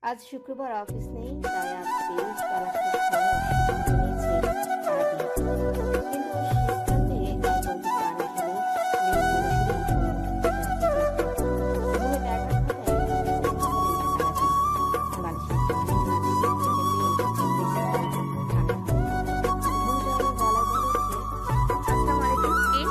আজ শুক্রবার অফিস নেই, তাই আজ বেশ বেলা খুব নিয়েছে আরবি। কিন্তু সিদ্ধান্তে এখন গান ঢেলে আসসালামু আলাইকুম। কে?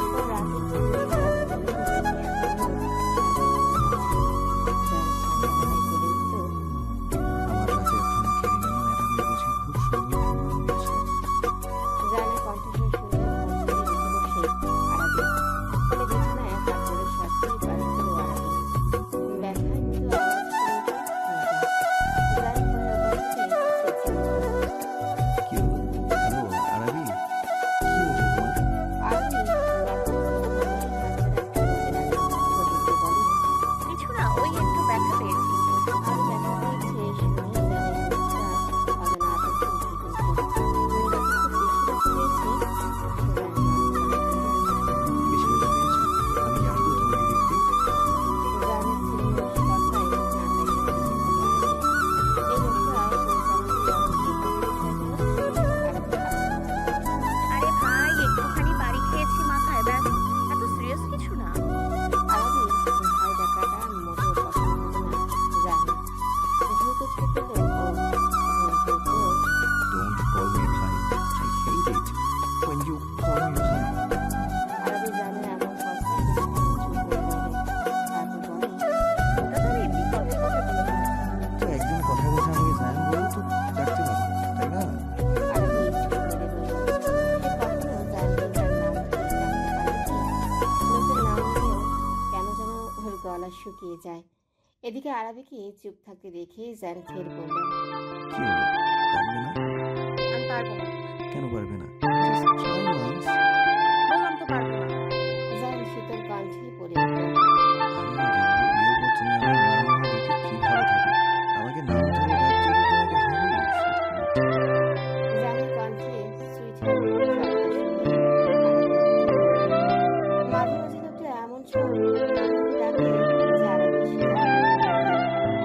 আমার রাতের ঘুম কেড়ে নিয়ে ম্যাডামের বুঝি খুব সুন্দর ঘুম হচ্ছে। জানে কণ্ঠস্বর শুনে মন থেকে উঠে বসে আরবি বলে বিছানায় হাত ধরে সত্যিই পাশ দিল আরবি। ব্যথায় মৃদু আওয়াজ শুনে জান ফোনের অবস্থাতে কি হলো? হ্যালো আরবি, কি হয়েছে তোমার? আরবি কিছু না, ওই একটু ব্যথা পেয়েছি। আর ব্যথা পেয়েছে শুনে জানের মুখটা অজানা আতঙ্কে উঠে তুলল। বেশি ব্যথা পেয়েছো? আমি কি আসবো তোমাকে দেখতে? জানের ছেলে কথায় না তাই এই লোকটা আরে ভাই, একটুখানি বাড়ি খেয়েছি, মাথায় ব্যাস, এত সিরিয়াস কিছু না। আরবি ভাই ডাকাটা মোটেও পছন্দ না জানে। দ্রুত ছুটে গেল ও দ্রুত Don't call me ভাই, I hate it when you call me ভাই। আরবি জানে এমন কথা চুপ করে গেল। তারপর বলে ওটা তো এমনি কথায় কথা বললাম। তো একদিন কথা বলছে আমাকে জান বলে তো ডাকতে পারো, তাই না? আরবি চুপ করে রইল। সে কখনো জানতে তার নাম ধরে ডাকতে পারে কি? লোকের নাম নিয়েও কেন যেন ওর গলা শুকিয়ে যায়। এদিকে আরবিকে চুপ থাকতে দেখে জান ফের বলল, কি হলো? ডাকবে না? আমি পারবো না। কেন পারবে না? Just try once. বললাম তো পারবো না। জান শীতল কণ্ঠে বলে উঠল, আমি না জানবো বিয়ের পর তুমি আমার নাম না ডেকে কিভাবে থাকো? আমাকে নাম ধরে ডাকতে তো তোমাকে হবেই, sweetheart। জানের কণ্ঠে সুইটহার্ট শব্দ শুনে আরবি মাঝে মাঝে লোকটা এমন সব নামে ডাকে যে আরবি সেটা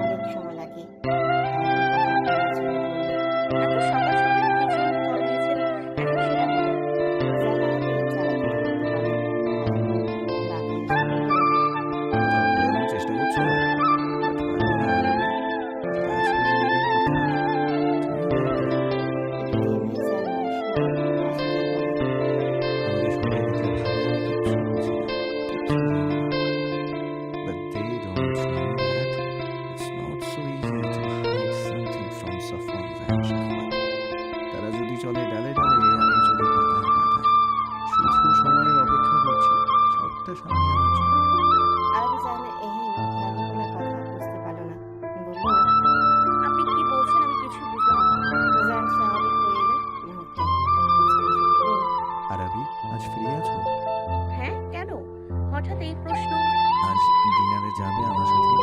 অনেক সময় লাগে। এত সকাল সকাল কি জন্য কল দিয়েছেন এখন সেটা বলুন। কথা বলানোর চেষ্টা করছো না? বাট পারবে না আরবি। যেটা আসলে জিন্দগি করতে পারবে না। আমাকে সবাই দেখলে ভাবে আমি কিচ্ছু বুঝি না, কিচ্ছু জানি না। But they don't know that it's not so easy to hide something from Safwan and Shahwat. তারা যদি চলে ডালে ডালে, আমি চলি পাতায় পাতায়। শুধু সময়ের অপেক্ষা করছি সবটা সামনে আনার জন্য। আপনি কি বলছেন আমি কিছু বুঝলাম না। আরবি, আজ ফ্রি আছো? হ্যাঁ, কেন হঠাৎ এই প্রশ্ন? আজ ডিনারে যাবে আমার সাথে?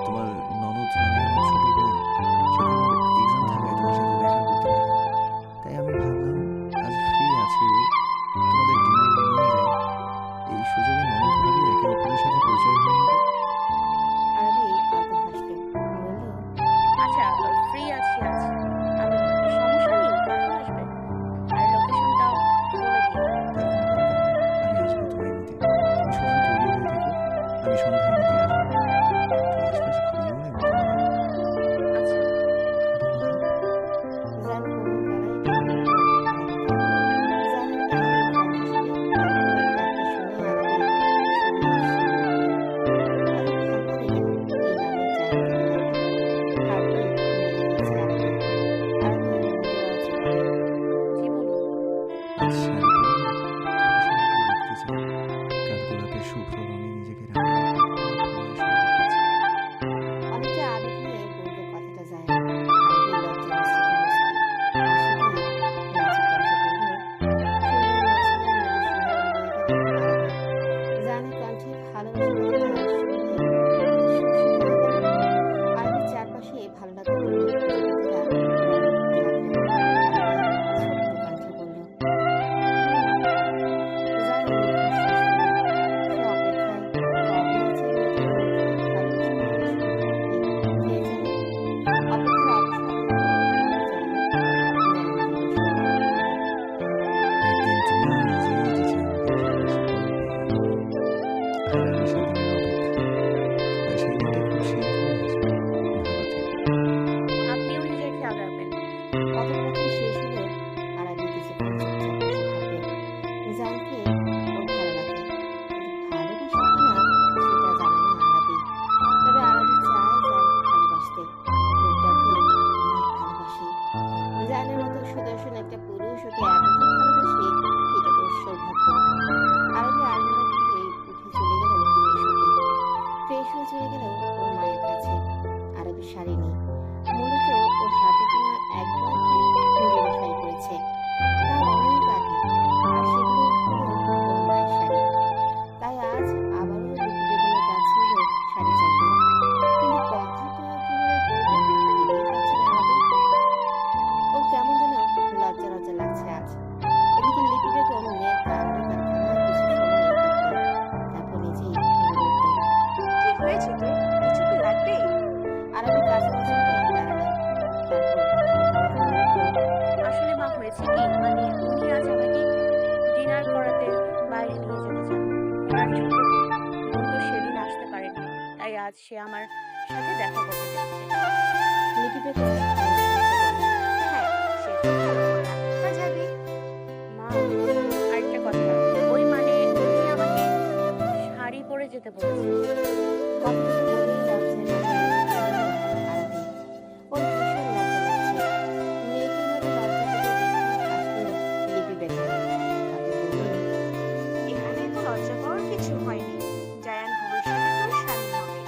তোমার ননদ মানে আমার ছোট বোন, সেদিন ওর এক্সাম থাকায় তোমার সাথে দেখা করতে পারেনি। তাই আমি ভাবলাম আজ ফ্রি আছে, তোমাদের ডিনারে নিয়ে যাই। এই সুযোগে ননদ কথোপকথন শেষ হলো। আরাবি কিছুক্ষণ চুপচাপ বসে ভাববে জানকে ওর ভালো লাগে, কিন্তু ভালোবাসে কিনা সেটা জানে না আরাবি। তবে আরাবি চায় জানকে ভালোবাসতে, লোকটাকে অনেক ভালোবাসে। জানের মতো সুদর্শন একটা পুরুষ ওকে এতটা ভালোবাসে, সেটা তোর সৌভাগ্য। আরবি আলমারি থেকে উঠে চলে গেল ফ্রেশ হয়ে চলে গেল ওর মায়ের কাছে। আরবি শাড়ি নেই, মূলত ওর হাতে কিনা একবার কি নিজের শাড়ি পরেছে, তা অনেক আগে, আর সেগুলো হলো ওর মায়ের শাড়ি। তাই আজ আবারও লিপি বেগমের কাছে এলো শাড়ি চাইতে, কিন্তু কথাটা কিভাবে বলবে ভেবেই পাচ্ছে না আরবি। ওর কেমন যেন লজ্জা লজ্জা লাগছে আজ। এদিকে লিপি বেগম মেয়ের কাণ্ড কারখানা কিছু সময় দেখল, তারপর নিজেই বলে উঠল, কি হয়েছে তোর? কিছু কি লাগবে? আরবি কাছাকাছি হয়ে দাঁড়ালো। তারপর বলে উঠল, আসলে মা, হয়েছে কি, মানে উনি আজ আমাকে ডিনার করাতে বাইরে নিয়ে যেতে চান। ওনার ছোট বোন তো সেদিন আসতে পারেনি, তাই আজ সে আমার সাথে দেখা করতে যাচ্ছে। লিপি বেগম হ্যাঁ, সে তো ভালো কথা। তা যাবি? মা, আরেকটা কথা, ওই মানে উনি আমাকে শাড়ি পরে যেতে বলেছে। কথাটা বলেই লজ্জায় মাথা নিচু করে নিল আরবি। ওর ভীষণ লজ্জা লাগছে। মেয়েকে এভাবে লজ্জা পেতে দেখে হাসল লিপি বেগম। তারপর বললেন, এখানে তো লজ্জা পাওয়ার কিছু হয়নি। জায়ান ভবিষ্যতে তোর স্বামী হবে,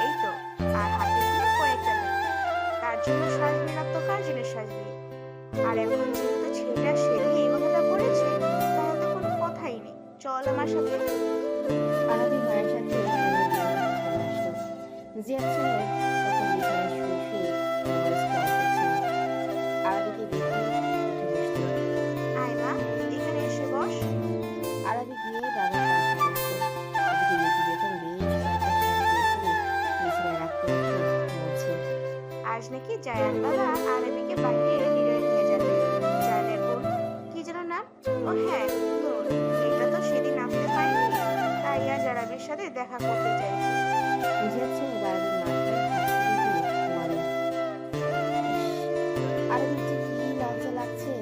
এই তো। আর হাতে গুলো কয়েকটা দিন, তার জন্য সাজবি না তো কার জন্য সাজবি? আর এখন যেহেতু ছেলেটা সেদিন এই কথাটা বলেছে, তাহলে তো কোনো কথাই নেই। চল আমার সাথে। আরবি মায়ের সাথে চলে আসলো। জিয়াদ সাহেব তখন বিছানায় শুয়ে শুয়ে মোবাইল স্ক্রল করছিলেন। আরবিকে দেখে উঠে বসলো। আয় মা, এখানে এসে বস। আরবি গিয়ে বাবার পাশে বসলো। এদিকে লিপি বেগম বেশ কয়েকটা শাড়ি বের করে বিছানায় রাখতে রাখতে বলছে, আজ নাকি জায়ান বাবা আরবিকে বাইরে ডিনারে নিয়ে যাবে। জায়ানের বোন কি যেন নাম? ও হ্যাঁ, নূর। এটা তো সেদিন আসতে পারেনি, তাই আজ আরবির সাথে দেখা করতে চাইছে। জিয়াদ সাহেব আরবির মাথায় হাত দিয়ে বলেন, আরবির যে কি লজ্জা লাগছে।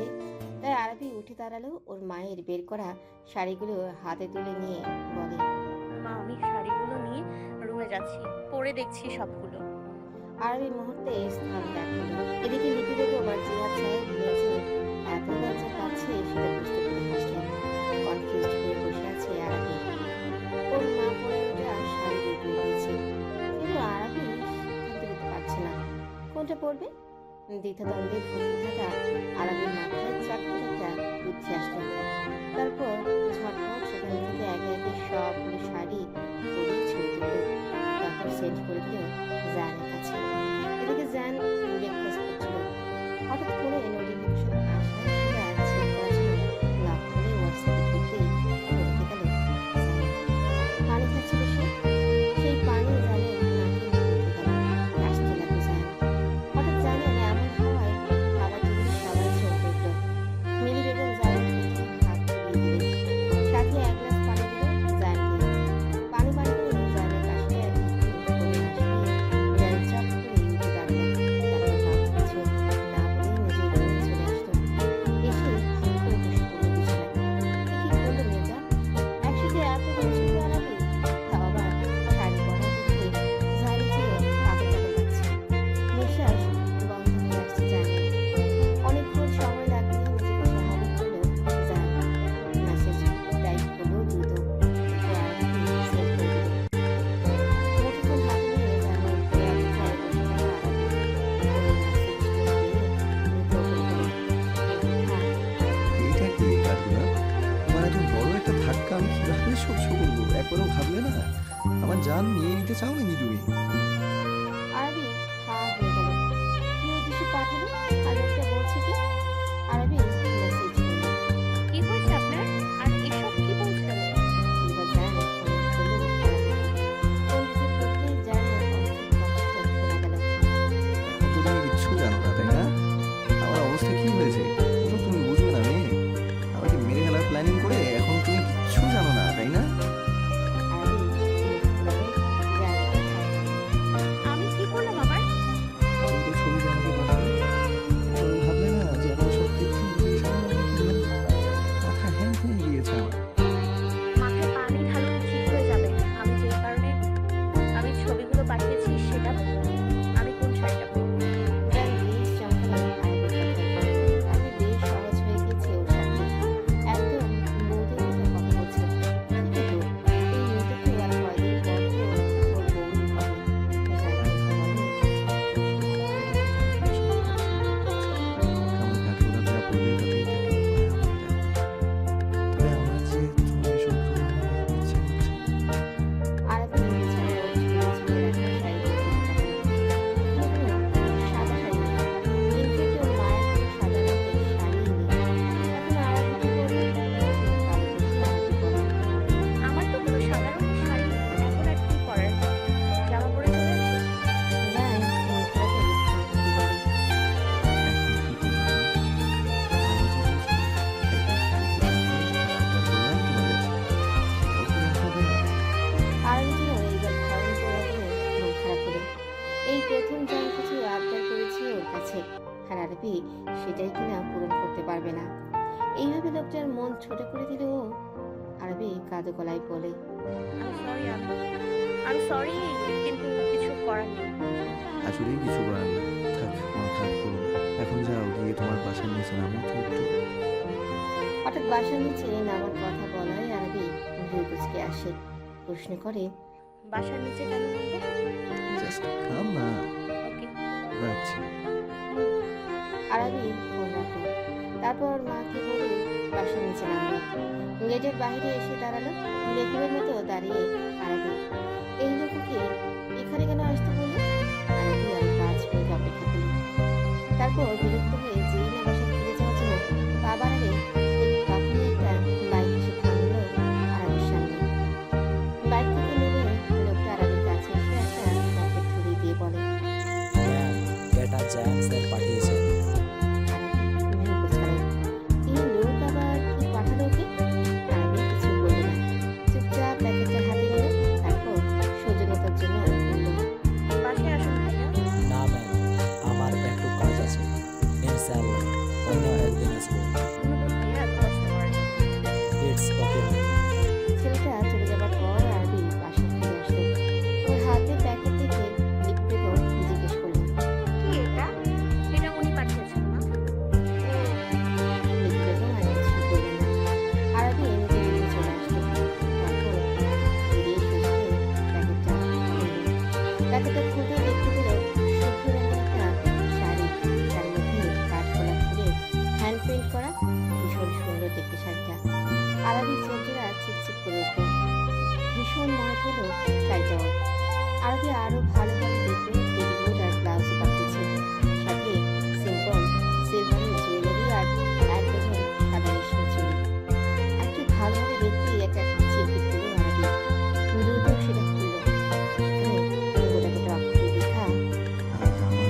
তাই আরবি উঠে দাঁড়ালো। ওর মায়ের বের করা শাড়িগুলো হাতে তুলে নিয়ে বলে, মা, আমি শাড়িগুলো নিয়ে রুমে যাচ্ছি, পরে দেখছি সবগুলো। আরবি মুহূর্তে স্থান ত্যাগ করলো। এদিকে লিপি বেগম আর জিহাদ সাহেব মেঝে এত লজ্জা পাচ্ছে সেটা বুঝতে পেরে হাসলেন। কনফিউজড হয়ে বসে আছে আরবি। ওর মা পরে ওটা শাড়ি বের করে দিয়েছে, কিন্তু আরবি সিদ্ধান্ত নিতে পারছে না কোনটা পরবে। দ্বিধাদ্বন্দ্বে ফুটে থাকা আরবির মাথায় চট করে একটা বুদ্ধি আসলো। তারপর ঝটপট সেখান থেকে একে একে সবগুলো শাড়ি পরে ছুঁয়ে দিল। তারপর সেন্ড করে দিল জানের কাছে। এদিকে জান ব্রেকফাস্ট করছিল। হঠাৎ করে নোটিফিকেশন আসায় সেটা চেক করার জন্য লক করে হোয়াটসঅ্যাপে ঢুকতেই ঢুকে গেল জানের। পানি খাচ্ছিল সে, সেই পানি জানের নাকে উঠে গেল। আসতে লাগলো জান। হঠাৎ জানের এমন হওয়ায় খাবার টেবিলে সবাই চোখ দেখল। মিলি বেগম জানের পিঠে হাত বুলিয়ে দিলেন, সাথে এক গ্লাস পানি দিল জানকে। পানি পান করে জানের কাশিটা একটু কমে আসলে জান চট করে উঠে দাঁড়ালো। তারপর কাউকে কিছু না বলে নিজের রুমে চলে আসলো। এসে হাত করে বসে পড়লো বিছানায়। কি করলো মেয়েটা? একসাথে এতগুলো ছবি আনাবে, তাও আবার শাড়ি পরা দেখে জারি চেয়ে কাপড় কাপড় লাগছে। নিঃশ্বাস বন্ধ হয়ে আসছে জানের। অনেকক্ষণ সময় লাগলে নিজেকে স্বাভাবিক করলো জান। মেসেজ টাইপ করলো দ্রুত, তারপর আরেকটি সেন্ড করে দিল। মুঠোফোন হাতে নিয়ে জানের অপেক্ষায় বসে থাকা আরবি ফোনে মেসেজটা পেয়ে দ্রুত করে দিল, হ্যাঁ। এইটা কি কাঠগুলা? আমার এত বড় একটা ধাক্কা আমি কিভাবে সহ্য করবো? একবারও ভাবলে না আমার জান নিয়ে নিতে চাও নাকি তুমি? আরবি হা হয়ে গেল। কি উদ্দেশ্যে পাঠালো আর লোকটা বলছে কি? আরবি মেসেজ করলো। কি হয়েছে আপনার? আর এসব কি বলছেন? এবার জান ফোন করলো আরবিকে। ফোন রিসিভ করতেই জানের অস্থির কণ্ঠস্বর শোনা গেল, এখন তো তুমি কিচ্ছু জানো না, তাই না? আমার অবস্থা কি হয়েছে ওসব তুমি বুঝবে না মেয়ে। আমাকে মেরে ফেলার প্ল্যানিং করে এখন তুমি কিচ্ছু জানো না, তাই না? আরবি মুখ ফুলালো জানের কথায়। আমি কি করলাম আবার? দুটো ছবি যে আমাকে পাঠালে, চলো ভাব সেটাই কিনা পূরণ করতে পারবে না। এইভাবে লোকটার মন ছোট করে দিল ও। আরবি কাঁদো গলায় বলে, আমি সরি, কিন্তু কিছু করার নেই। আসলেই কিছু করার নেই। থাক, মন খারাপ করো না। এখন যাও, গিয়ে তোমার বাসার নিচে নামো তো একটু। হঠাৎ বাসার নিচে নামার কথা বলায় আরবি ভুরকুচকে আসে। প্রশ্ন করে, বাসার নিচে কেন নামবো? জাস্ট কাম না। ওকে। রাখছি। আরবি ফোন রাখলো। তারপর মাকে বলে বাসার নিচে নামলো। গেটের বাইরে এসে দাঁড়ালো। লেগুরের মতো দাঁড়িয়ে আরবি। এই লোককে এখানে কেন আসতে বললো? আরবি আর 5 মিনিট অপেক্ষা করল। তারপর বিরক্ত হয়ে যেই না বাসায় ফিরে যাওয়ার জন্য পা বাড়াবে, তখনই একটা বাইক এসে থামলো আরবির সামনে। বাইক থেকে নেমে লোকটা আরবির কাছে এসে একটা প্যাকেট ধরিয়ে দিয়ে বলে, ম্যাম, এটা জ্যাম স্যার পাঠিয়েছেন। আরবি ভ্রু কুঁচকালো। এই লোক আবার কি পাঠালো ওকে? আরবি কিছু বলল না, চুপচাপ প্যাকেটটা হাতে নিল। তারপর সৌজন্যতার জন্য বলল, বাসায় আসুন ভাইয়া। না ম্যাম, আমার একটু কাজ আছে। ইনশাআল্লাহ অন্য একদিন আসবো। ভাইয়া এত কষ্ট করেন। It's okay ma'am. ছেলেটা চলে যাবার পর আরবি বাসা ফিরে আসলো। ওর হাতে প্যাকেট দেখে লিপি বেগম জিজ্ঞেস করলেন, কি এটা? এটা উনি পাঠিয়েছেন না? লিপি বেগম আর কিছু বললেন না। আরবি নিজে নিজে চলে আসলো। তারপর ধীরে সুস্থে প্যাকেটটা খুলল। প্যাকেটটা খুলে দেখতে পেল শুভ্র রঙের একটা শাড়ি। তার মধ্যে কাঠগোলাপ ফুলের হ্যান্ড প্রিন্ট করা। ভীষণ সুন্দর দেখতে শাড়িটা। আরবি চোখেরা চিকচিক করে উঠল। ভীষণ মনে পড়ল শাড়িটাও। আরবি আরো ভালোভাবে দেখলো পেটিকোট আর ব্লাউজ পাঠিয়েছে, সাথে সিম্পল সিলভারের জুয়েলারি আর একদম সাদা রেশমি চুড়ি। একটু ভালোভাবে দেখতেই একটা চিরকুট পেল আরবি। দ্রুত সেটা খুলল। সেখানে গোটা গোটা অক্ষরে লেখা, আজ আমার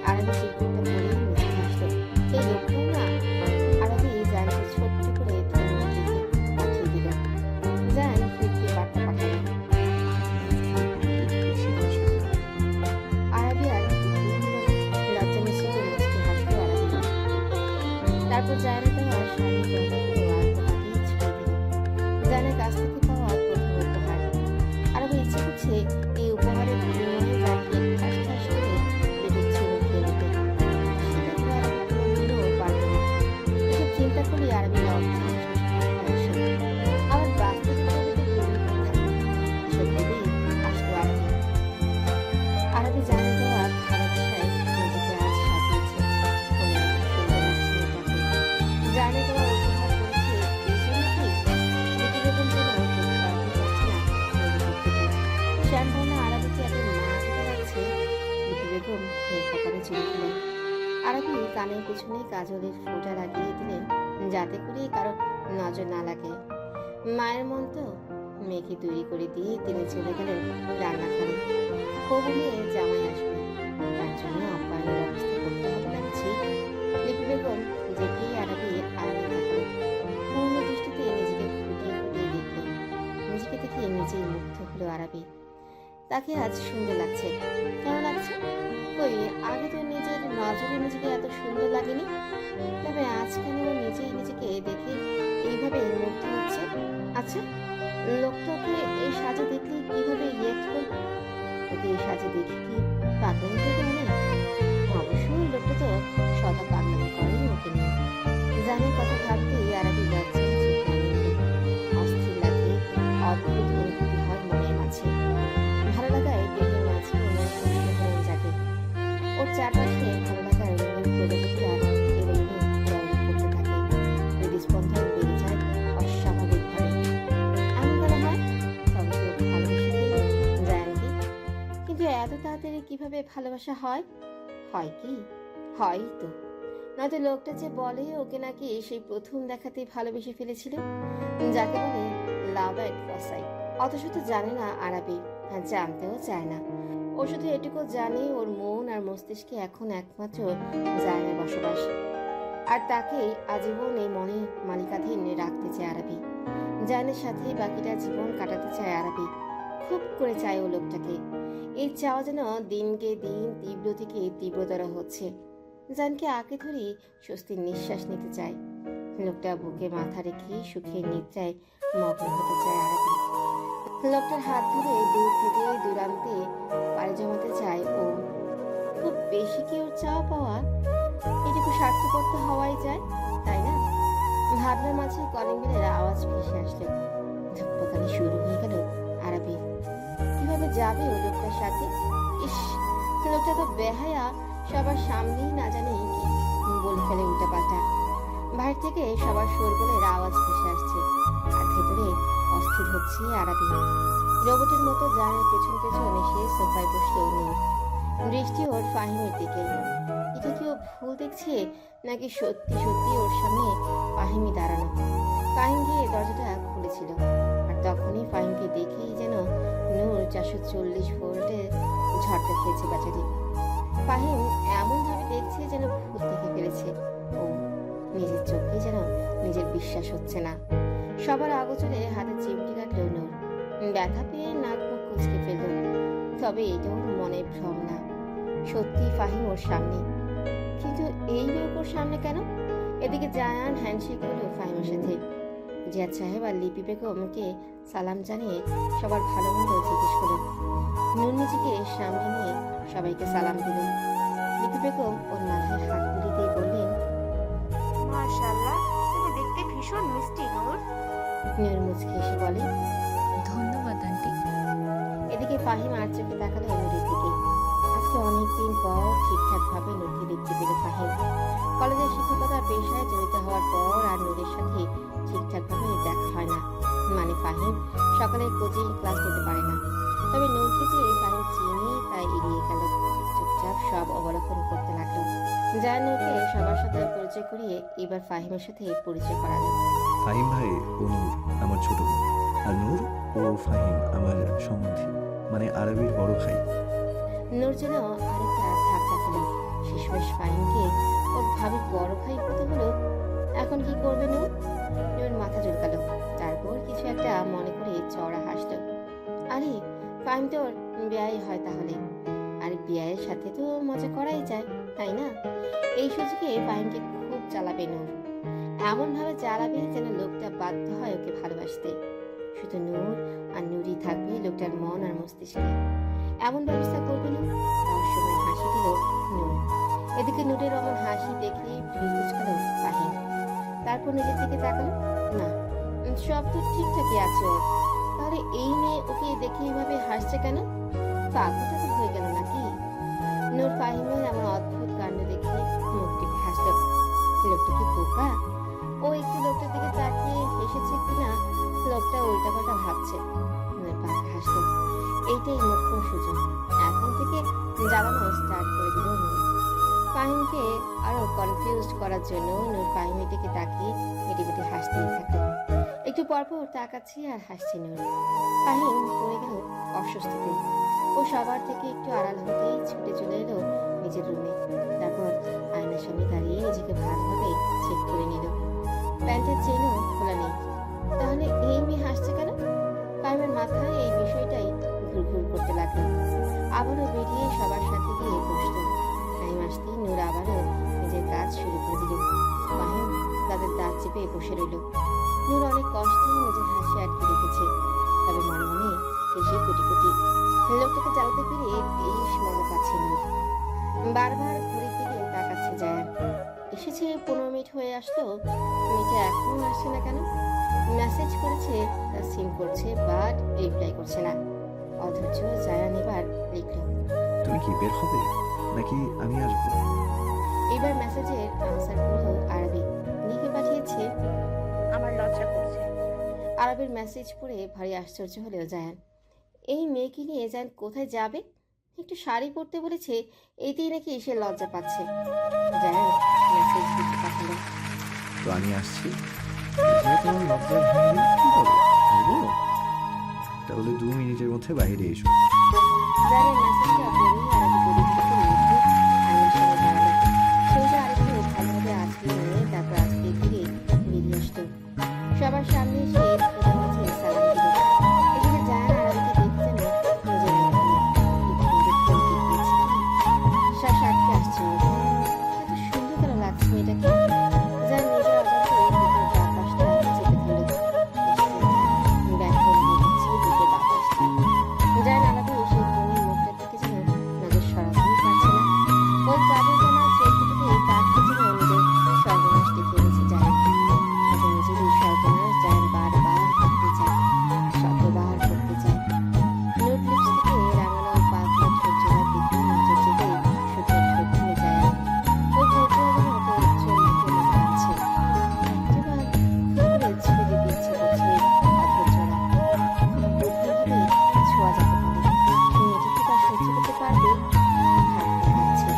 আরবি চিরকুটটা পড়ে মুচকি হাসল। এই লোকটাও না। আরবি জানকে ছোট্ট করে ধন্যবাদ লিখে পাঠিয়ে দিল। জান ফিরতে বার্তা পাঠালো। আরবি আর লজ্জা মিশ্রিত মুচকি হাসলো আরবি। তারপর জায়নের দেওয়া শাড়ি গহনাগুলো আরবি হাতেই ছুঁয়ে দিল। জানের কাছ থেকে পাওয়া প্রথম উপহার। আরবি ইচ্ছে করছে এই উপহারের বিনিময়ে জানকে ঠাস ঠাস করে পেটের ছেড়ে খেয়ে নিতে। সেটা তো আরবি কোনোদিনও পারবে না। এসব চিন্তা করলে আরবি লজ্জা আসে। আবার বাস্তবে এসব ভেবেই আসলো আরবি। আরবি জানে দেওয়া ভালোবাসায় নিজেকে আজ সাজিয়েছে। মনে এত সুন্দর লাগছে এটাকে। জানে দেওয়া উপহার করেছে এই জন্য কি? লিপি বেগম যেন চোখ সরাতে পারছে না নিজের থেকে। শ্যামবর্ণা আরবিকে এত মায়াবী লাগছে। লিপি বেগম মেয়ের কপালে চুমু দিলেন। আরবি কানের পেছনে কাজলের ফোঁটা লাগিয়ে দিলেন, যাতে করে কারো নজর না লাগে। মায়ের মন তো। মেয়েকে তৈরি করে দিয়ে তিনি চলে গেলেন রান্নাঘরে। হবু মেয়ে জামাই আসবে, তার জন্য আপ্যায়নের ব্যবস্থা করতে হবে না বুঝি। লিপি বেগম যেতেই আরবি আয়নায় তাকালো। পূর্ণ দৃষ্টিতে নিজেকে ফুটিয়ে ফুটিয়ে দেখল। নিজেকে দেখে নিজেই মুগ্ধ হলো আরবি। তাকে আজ সুন্দর লাগছে। কেমন লাগছে? কই, আগে তো নিজের নজরে নিজেকে এত সুন্দর লাগেনি। তবে আজ কেন নিজেই নিজেকে দেখে এইভাবে মুগ্ধ হচ্ছে? আচ্ছা, লোকটাকে এই সাজে দেখলে কিভাবে রিয়েক্ট করবে? ওকে এই সাজে দেখে কি পাগলামি করবে অনেক? অবশ্যই লোকটা তো সদা পাগলামি করে ওকে নিয়ে। জানের কথা ভাবতেই আরবি লজ্জায় চোখ নামিয়ে নিল। অস্থির লাগে, অদ্ভুত অনুভূতি হয় মনের মাঝে। ভালো লাগায় দেহের মাঝে মনের উষ্ণতা জাগে। ওর চারপাশে ভালো লাগার রঙিন প্রজাপতিরা এলোমেলো দৌড় করতে থাকে। হৃদস্পন্দন বেড়ে যায় অস্বাভাবিকভাবে। এমন কেন হয়? তবে কেউ ভালোবেসে ফেলে জায়ানকে। কিন্তু এত তাড়াতাড়ি কিভাবে ভালোবাসা হয়? হয় কি? হয় তো। নয়তো লোকটা যে বলে ওকে নাকি সেই প্রথম দেখাতেই ভালোবেসে ফেলেছিল, যাকে বলে লাভ এট ফার্স্ট সাইট। অত শুধু জানে না আরাবি, আর জানতেও চায় না। ও শুধু এটুকু জানে ওর মন আর মস্তিষ্কে এখন একমাত্র জায়গায় বসবাস, আর তাকেই আজীবন এই মনে মালিকাধীন রাখতে চায় আরাবি। জায়নের সাথেই বাকিটা জীবন কাটাতে চায় আরাবি। খুব করে চায় ও লোকটাকে। এই চাওয়া যেন দিনকে দিন তীব্র থেকে তীব্রতর হচ্ছে। জানকে আঁকে ধরে স্বস্তির নিঃশ্বাস নিতে চায়। লোকটা বুকে মাথা রেখে সুখের নিদ্রায় মগ্ন হতে চায় আরাবি। লোকটার হাত ধরে দূর থেকে দূরান্তে পাড়ি জমাতে চায় ও। খুব বেশি কি ওর চাওয়া পাওয়া? এটুকু স্বার্থপর তো হওয়াই যায়, তাই না? ভাবনার মাঝে কলিং বেলের আওয়াজ ভেসে আসলো। ধূপকানি শুরু হয়ে গেল আরাবির। কিভাবে যাবে ও লোকটার সাথে? ইস, লোকটা তো বেহায়া, সবার সামনেই না জানে কি বলে ফেলে উল্টাপাল্টা। বাইরে থেকে সবার শোরগোলের আওয়াজ ভেসে আসছে, আর ভেতরে অস্থির হচ্ছে আরাবি। রোবটের মতো জানের পেছন পেছন এসে সোফায় বসলো নূর। দৃষ্টি ওর ফাহিমের দিকে। এটা কি ও ভুল দেখছে, নাকি সত্যি সত্যি ওর সামনে ফাহিমি দাঁড়ানো? ফাহিম গিয়ে দরজাটা খুলেছিল, আর তখনই ফাহিমকে দেখেই যেন নূর 440 ভোল্টে ঝড়টা খেয়েছে বাজারে। ফাহিম এমন ভাবে দেখছে যেন ভূত দেখে ফেলেছে। ও নিজের চোখে যেন নিজের বিশ্বাস হচ্ছে না। সবার আগোচরে হাতে চিমটি কাটলো নূর। ব্যথা পেয়ে নাক মুখ কুচকে ফেলল। তবে এটা ওর মনের ভ্রম না, সত্যি ফাহিম ওর সামনে। কিন্তু এই লোক ওর সামনে কেন? এদিকে জায়ান হ্যান্ডশেক করলো ফাহিমের সাথে। জিয়াদ সাহেব আর লিপি বেগমকে সালাম জানিয়ে সবার ভালো মন্দ জিজ্ঞেস করল। নূর নিজেকে সামনে নিয়ে সবাইকে সালাম দিল। লিপি বেগম ওর মাথায় হাত বুলিয়ে দিয়ে বললেন, মাশাআল্লাহ, তুমি দেখতে ভীষণ মিষ্টি নূর। নূর মুচকে এসে বলে, ধন্যবাদ আন্টি। এদিকে ফাহিম আর চোখে তাকালো নূরের দিকে। আজকে অনেকদিন পর ঠিকঠাক ভাবে নূরকে দেখতে পেল ফাহিম। কলেজের শিক্ষকতার পেশায় জড়িত হওয়ার পর আর নূরের সাথে ঠিকঠাক ভাবে দেখা হয় না। মানে ফাহিম সকালে কোচিং ক্লাস নিতে পারে না। তবে নূরকে যে ফাহিম চিনি তাই এড়িয়ে গেল, চুপচাপ সব অবলোকন করতে লাগলো। যা নূরকে সবার সাথে পরিচয় করিয়ে এবার ফাহিমের সাথে পরিচয় করালো। ফাহিম ভাই ও নূর আমার ছোট বোন, আর নূর ও ফাহিম আমার সম্বন্ধী, মানে আরবির বড় ভাই। নূর যেন আরেকটা ধাক্কা খেল। শেষমেশ ফাহিমকে ওর ভাবির বড় ভাই হতে হলো। এখন কি করবে নূর? নূর মাথা চুলকালো, তারপর কিছু একটা মনে করে চড়া হাসলো। আরে ফাহিম তোর বিয়ে হয় তাহলে, আর বিয়ের সাথে তো মজা করাই যায়, তাই না? এই সুযোগে ফাহিমকে খুব জ্বালাবে নূর। এমন ভাবে জ্বালাবে যেন লোকটা বাধ্য হয় ওকে ভালোবাসতে। শুধু নূর আর নূরই থাকবে লোকটার মন আর মস্তিষ্কে। এমন ব্যবস্থা করবে নূর। রহস্যময় হাসি দিল নূর। এদিকে নূরের অমন হাসি দেখে ভ্রু কুঁচকালো ফাহিম। তারপর নিজের দিকে তাকালো। না, সব তো ঠিকঠাকই আছে ওর। তাহলে এই মেয়ে ওকে দেখে এইভাবে হাসছে কেন? পাগলটা তো হয়ে গেল নাকি? নূর ফাহিমের এমন অদ্ভুত কাণ্ড দেখে মুখ টিপে হাসল। লোকটা কি বোকা? ও একটু লোকটার দিকে তাকিয়ে হেসেছে কিনা লোকটা উল্টাপাল্টা ভাবছে। নূর পাকা হাসল। এইটাই মুখ্য সুযোগ। এখন থেকে জ্বালানো স্টার্ট করে দিল নূর। ফাহিমকে আরো কনফিউজড করার জন্য নূর ফাহিমের দিকে তাকিয়ে মিটিমিটি হাসতেই থাকলো। একটু পরপর তাকাচ্ছে আর হাসছে নূর। ফাহিম পড়ে গেল অস্বস্তিতে। ও সবার থেকে একটু আড়াল হতেই ছুটে চলে এলো নিজের রুমে। তারপর আয়নার সামনে দাঁড়িয়ে নিজেকে ভালোভাবে চেক করে নিল। প্যান্টের চেনও খোলা নেই। তাহলে এই মেয়ে হাসছে কেন? ফাহিমের মাথায় এই বিষয়টাই ঘুরঘুর করতে লাগলো। আবারও বেরিয়ে সবার সাথে গিয়ে বসলো। টাইম আসতেই নূর আবারও নিজের কাজ শুরু করে দিল। ফাহিম তাদের দাঁত চেপে বসে রইল। নূর অনেক কষ্টে নিজের হাসি আটকে রেখেছে, তবে মনে মনে হেসে কোটি কোটি। লোকটাকে জ্বালাতে পেরে বেশ মজা পাচ্ছে নূর। বারবার ঘড়ির দিকে তাকাচ্ছে জায়ান। এসেছে 15 মিনিট হয়ে আসলো, মেয়েটা এখনো আসছে না কেন? মেসেজ করেছে, তার সিন করছে, বাট রিপ্লাই করছে না। অধৈর্য জায়ান এবার লিখল, তুমি কি বের হবে নাকি আমি আসবো? এবার মেসেজের আনসার করলো আরবি। লিখে পাঠিয়েছে, আমার লজ্জা করছে। আরবের মেসেজ পড়ে ভারী আশ্চর্য হলেও জায়ান। এই মেয়েকে নিয়ে জায়ান কোথায় যাবে? একটু শাড়ি পরতে বলেছে, এতেই নাকি এসে লজ্জা পাচ্ছে। জায়ান মেসেজ লিখে পাঠালো, তো আমি আসছি। এখানে তোমার লজ্জার ভঙ্গি কি বলো? বলবো? তাহলে 2 মিনিটের মধ্যে বাইরে এসো। জায়ানের মেসেজটা পড়েই আরাবি গড়ি থেকে উঠে আয়নার সামনে দাঁড়ালো। সোজা আরেকটু ভালোভাবে আঁচড়ে নিয়ে তারপর আজকে ধীরে বেরিয়ে আসতো। সবার সামনে এসে সোজা মাঝে সালাম দিল। এদিকে জায়ান আরাবিকে দেখে যেন নিজের মনে একটু থমকে গিয়েছে। শ্বাস আটকে আসছে ওর। এত সুন্দর কেন লাগছে মেয়েটাকে? যার নিজের অজান্তে বুকের বাঁ পাশটা চেপে ধরল। ব্যথা অনুভব হচ্ছে বুকের বাঁ পাশটা। জায়ান আরাবি সেই কোণের মুখটার দিকে যেন নজর সরাতেই পারছে না। ওই কাজের জানা চোখ দুটোতে তাকে যেন নিজের সর্বনাশ দেখিয়ে দিয়েছে জায়ান। তাকে নিজেরই সর্বনাশ জায়ান বারবার করতে চায়, শতবার করতে চায়। নুড লিপস্টিকে রাঙানো পাতলা ঠোঁটজোড়ার দিকে নজর যেতেই শুধু ঠোঁট খুলে জায়ান। ওই ঠোঁটজোড়া যেন ওকে চমকে মনে পাচ্ছে। একটিবার খুব করে ছুঁয়ে দিতে ইচ্ছে করছে অধরজোড়া। খুব গভীরভাবে ছোঁয়া যেতে পারে। মেয়েটি কি তা সহ্য করতে পারবে? হাতটা কাঁপছে।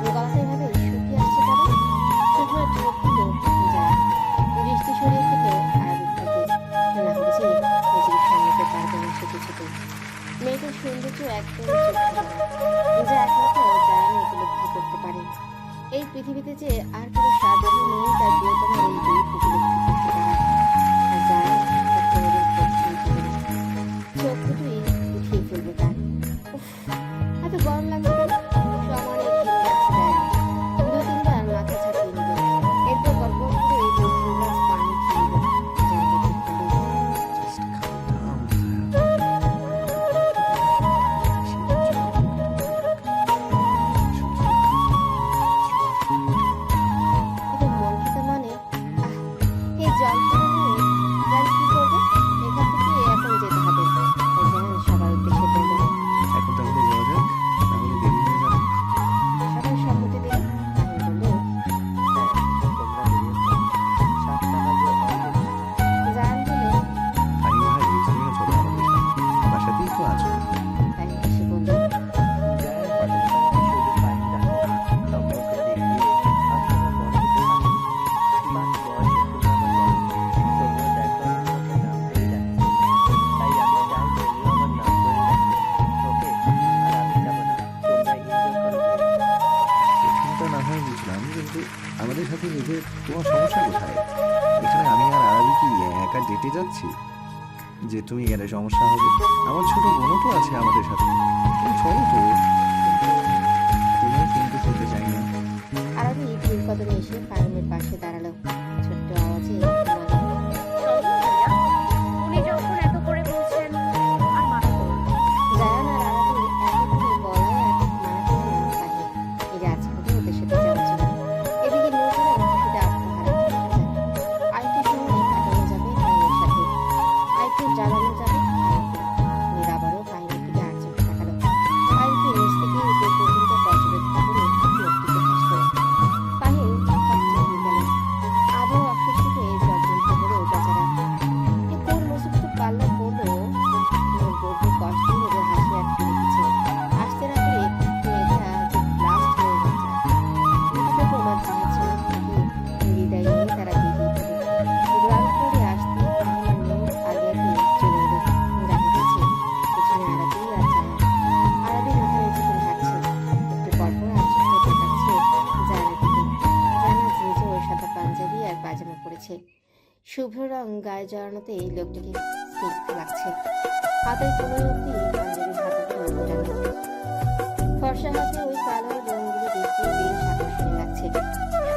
গলাটা এভাবে শুকিয়ে আসছে কেন? শুকনো ঠোঁট দিল জায়ান। দৃষ্টি সরিয়ে থেকে আরাবির থেকে না হলে যে নিজেকে সামলাতে পারবে না সে কিছুতেই। মেয়েটার সৌন্দর্য একদম চোখে পড়ে, যা একমাত্র জায়ান উপলব্ধি করতে পারে। এই পৃথিবীতে যে আর কারো সাধ্য নেই তার প্রিয়তমের এই রূপ উপলব্ধি করতে পারা। আর জায়ান তা কোনোদিন করতে পারে না। চোখ দুটোই উঠিয়ে ফেলবে তার। উফ, এত গরম লাগছে কেন? সমানে ঘেমে যাচ্ছে জায়ান। 2-3 বার মাথা ঝাঁকিয়ে নিল। এরপর গল্প করে 2-3 গ্লাস পানি খেয়ে নিল। জায়ান ঠিক করলো, Just calm down, Zaya. কিন্তু মন খেতে মানে এই জল পড়া নিয়ে জায়ান কি করবে? এখান থেকে এখন যেতে হবে। তাই জায়ান সবার উদ্দেশ্যে বলল। এখন তাহলে যাওয়া যাক, তাহলে দেরি হয়ে যাবে। সবাই সম্মতি দিল। তাহির বলল, জায়ান বলল, ফাহিম ভাই, তুমিও চলো আমাদের সাথে, বাসাতেই তো আছো। তাহির এসে বলল, এখানটা না হয় বুঝলাম, কিন্তু আমাদের সাথে যেতে তোমার সমস্যা কোথায়? এখানে আমি আর আরবি কি একা ডেটে যাচ্ছি যে তুমি গেলে সমস্যা হবে? আমার ছোট বোনও তো আছে আমাদের সাথে, তুমি চলো তো। কোনো কিন্তু শুনতে চাই না। আরাবি ধীর কদমে এসে ফাহিমের পাশে দাঁড়ালো। ছোট্ট আওয়াজে বলল, চলুন ভাইয়া, উনি যখন এত করে বলছেন আর মানা করুন। জায়ান আর আরাবির এতক্ষণে বলায় আর মানা করল না ফাহিম। এই রাজি হবে ওদের সাথে যাওয়ার জন্য। এদিকে নূরজাহান খুশিতে আত্মহারা। আরেকটু সময় কাটানো যাবে ফাহিমের সাথে, আরেকটু জ্বালানো যাবে ফাহিমকে। নীর আবারও ফাহিমের দিকে আর চোখে তাকালো। ফাহিমকে নিচ থেকে উপর পর্যন্ত পর্যবেক্ষণ করে লোকটিকে হাসলো। ফাহিম হকচকিয়ে গেল। আদৌ অস্বস্তি হয়ে জর্জরিত হলো বেচারা। এ কোন মুসিবত পাল্লা পড়লো? ওর বউকে কষ্টে ওদের হাসি আটকে রেখেছে। আসতে না পেরে মেয়েটা যে ব্লাস্ট হয়ে গেছে। কিন্তু তোমার জাহাজ থেকে বিদায় নিয়ে তারা বেরিয়ে পড়ে। গ্রাউন্ড ফ্লোরে আসতে ফাহিম আর নূর আগে আগে চলে এলো। নূর আগে গেছে, পেছনে আরাবি আর জায়ান। আরাবি মাথা নিচু করে হাঁটছে। একটু পরপর আর চোখে তাকাচ্ছে জায়ানের দিকে। জায়ান ঝুঁঝো সাদা পাঞ্জাবি আর পায়জামা পরেছে। শুভ্র রং গায়ে জড়ানোতে লোকটাকে স্নিগ্ধ লাগছে। হাতের কোনোই অব্দি পাঞ্জাবির হাতাগুলো ফোটানো। ফর্সা হাতে ওই কালো রঙগুলো দেখতে বেশ আকর্ষণীয় লাগছে।